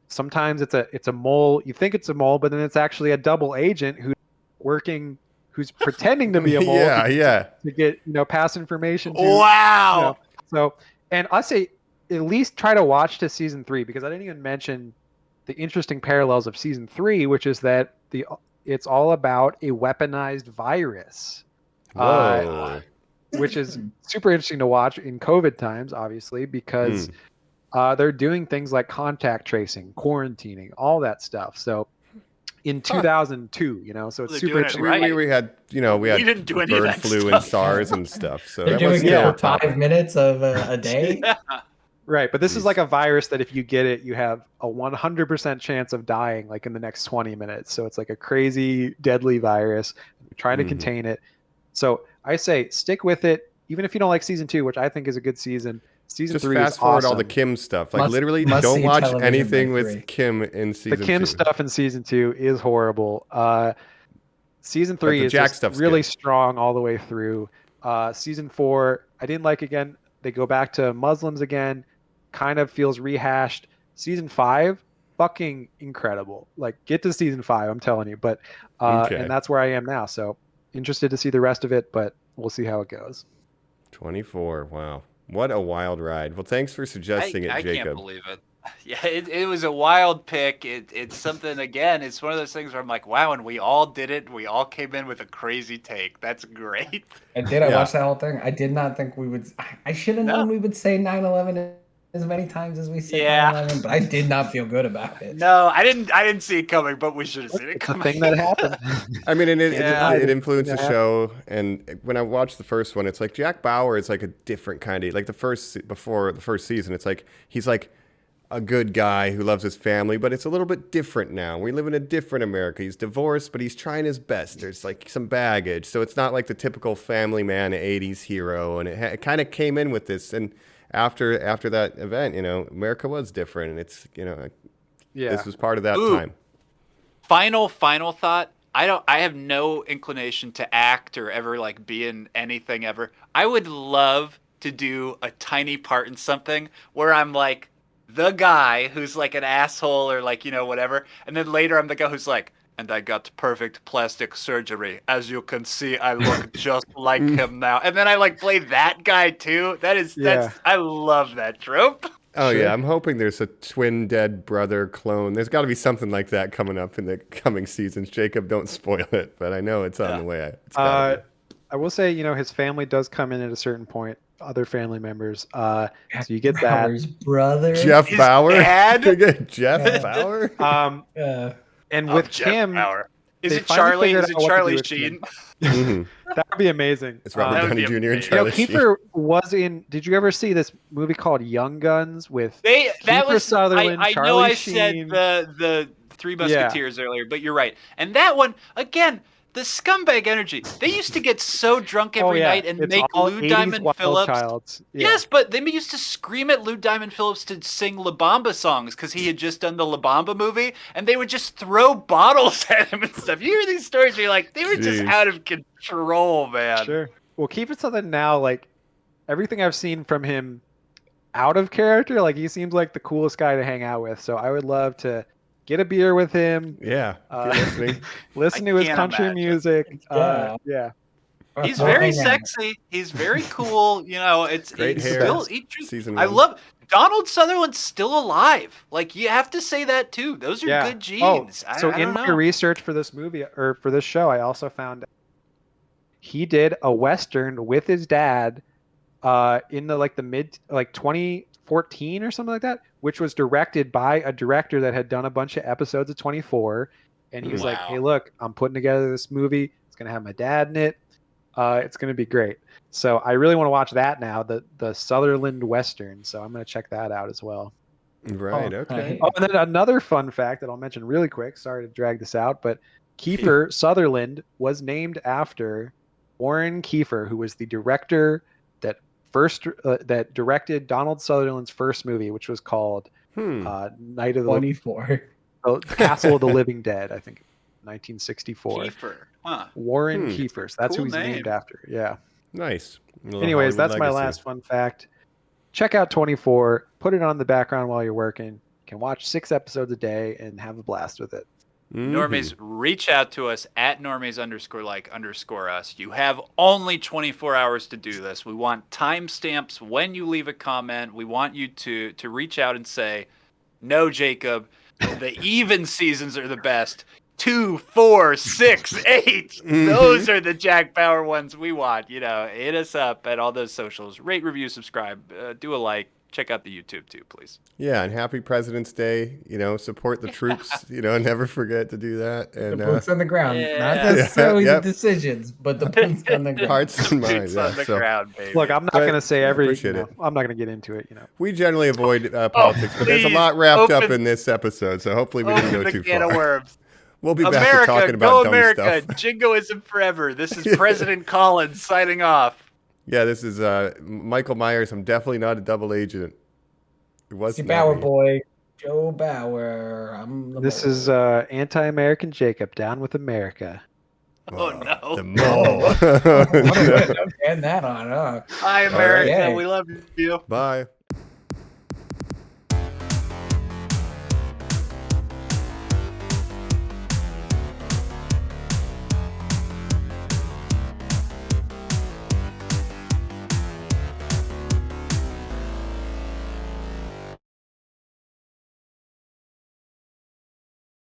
sometimes it's a mole. You think it's a mole, but then it's actually a double agent who's pretending to be a mole. To get pass information. Wow. So, and I say at least try to watch to season 3, because I didn't even mention the interesting parallels of season 3, which is that it's all about a weaponized virus. Which is super interesting to watch in COVID times, obviously, because they're doing things like contact tracing, quarantining, all that stuff. So in 2002, so it's super interesting. Right. We had didn't do any bird of that flu stuff. And SARS and stuff. So they're doing it for 5 minutes of a day. Right, but this is like a virus that if you get it, you have a 100% chance of dying like in the next 20 minutes. So it's like a crazy, deadly virus. We're trying to contain it. So I say stick with it, even if you don't like season 2, which I think is a good season. Season just 3 fast is forward awesome. all the Kim stuff. Like literally, don't watch anything with Kim in season 2. The Kim stuff in season 2 is horrible. Season 3 is Jack just really strong all the way through. Season 4, I didn't like again. They go back to Muslims again. Kind of feels rehashed. Season 5, fucking incredible. Like, get to season 5, I'm telling you. But and that's where I am now. So interested to see the rest of it, but we'll see how it goes. 24. Wow. What a wild ride. Well, thanks for suggesting it, I Jacob. can't believe it. Yeah, it was a wild pick. It's something, again, it's one of those things where I'm like, wow, and we all did it. We all came in with a crazy take. That's great. And did I watch that whole thing? I did not think we would. I should have known we would say 9/11 as many times as we said 9/11, but I did not feel good about it. No, I didn't see it coming, but we should have seen it coming. The thing that happened. I mean, it influenced the show. And when I watched the first one, it's like Jack Bauer is like a different kind of, like before the first season, it's like he's like a good guy who loves his family, but it's a little bit different now. We live in a different America. He's divorced, but he's trying his best. There's like some baggage. So it's not like the typical family man 80s hero. And it kind of came in with this. And after that event, America was different. And it's, this was part of that time. Final thought. I have no inclination to act or ever like be in anything ever. I would love to do a tiny part in something where I'm like the guy who's like an asshole or like, whatever. And then later I'm the guy who's like, and I got perfect plastic surgery. As you can see, I look just like him now. And then I like play that guy too. That's I love that trope. Oh yeah, I'm hoping there's a twin dead brother clone. There's got to be something like that coming up in the coming seasons. Jacob, don't spoil it, but I know it's on the way. I will say, his family does come in at a certain point. Other family members. So you get Bauer's brother, Jeff Bauer. Dad? Jeff Bauer. And with Jeff Kim, Bauer. Is it Charlie? Is it Charlie Sheen? Mm-hmm. That would be amazing. It's Robert Downey Jr. and Charlie Sheen. Kiefer was in. Did you ever see this movie called Young Guns with Kiefer Sutherland, I Charlie know I Sheen? said the Three Musketeers earlier, but you're right. And that one, again, the scumbag energy. They used to get so drunk every night and make Lou Diamond Phillips. Yes, but they used to scream at Lou Diamond Phillips to sing La Bamba songs because he had just done the La Bamba movie, and they would just throw bottles at him and stuff. You hear these stories, you're like, they were just out of control, man. Sure. Well, Kiefer Sutherland now, like everything I've seen from him out of character, like he seems like the coolest guy to hang out with. So I would love to get a beer with him. Yeah. Listen to his country music. Yeah. He's very sexy. He's very cool. It's great hair. I love Donald Sutherland's still alive. Like you have to say that too. Those are good genes. In my research for this movie or for this show, I also found he did a Western with his dad in the mid 2014 or something like that, which was directed by a director that had done a bunch of episodes of 24. And he was like, hey, look, I'm putting together this movie. It's going to have my dad in it. It's going to be great. So I really want to watch that now, the Sutherland Western. So I'm going to check that out as well. Right. Okay. Oh, and then another fun fact that I'll mention really quick. Sorry to drag this out, but Kiefer Sutherland was named after Warren Kiefer, who was the director that directed Donald Sutherland's first movie, which was called Night of the 24. Castle of the Living Dead, I think, 1964. Kiefer. Huh. Warren Kiefer. So that's cool who he's named after. Yeah. Nice. Anyways, that's my last fun fact. Check out 24. Put it on the background while you're working. You can watch 6 episodes a day and have a blast with it. Normies, reach out to us at Normies_like_us. You have only 24 hours to do this. We want timestamps when you leave a comment. We want you to reach out and say, no, Jacob, the even seasons are the best. 2, 4, 6, 8. Those are the Jack Bauer ones we want. Hit us up at all those socials. Rate, review, subscribe, do a like. Check out the YouTube too, please. Yeah, and happy President's Day. Support the troops. Never forget to do that. And the boots on the ground, not necessarily the decisions, but the boots on the ground. Hearts and minds. On the ground, baby. Look, I'm not going to say every. I'm not going to get into it. We generally avoid politics, but there's a lot wrapped up in this episode, so hopefully we didn't go too far. Of worms. We'll be back to talking about dumb America, stuff. Jingoism forever. This is President Colin signing off. Yeah, this is Michael Myers. I'm definitely not a double agent. It wasn't Bauer boy, Joe Bauer. This is anti-American Jacob, down with America. Oh no! The mole. And that on. Hi, America. We love you. Bye.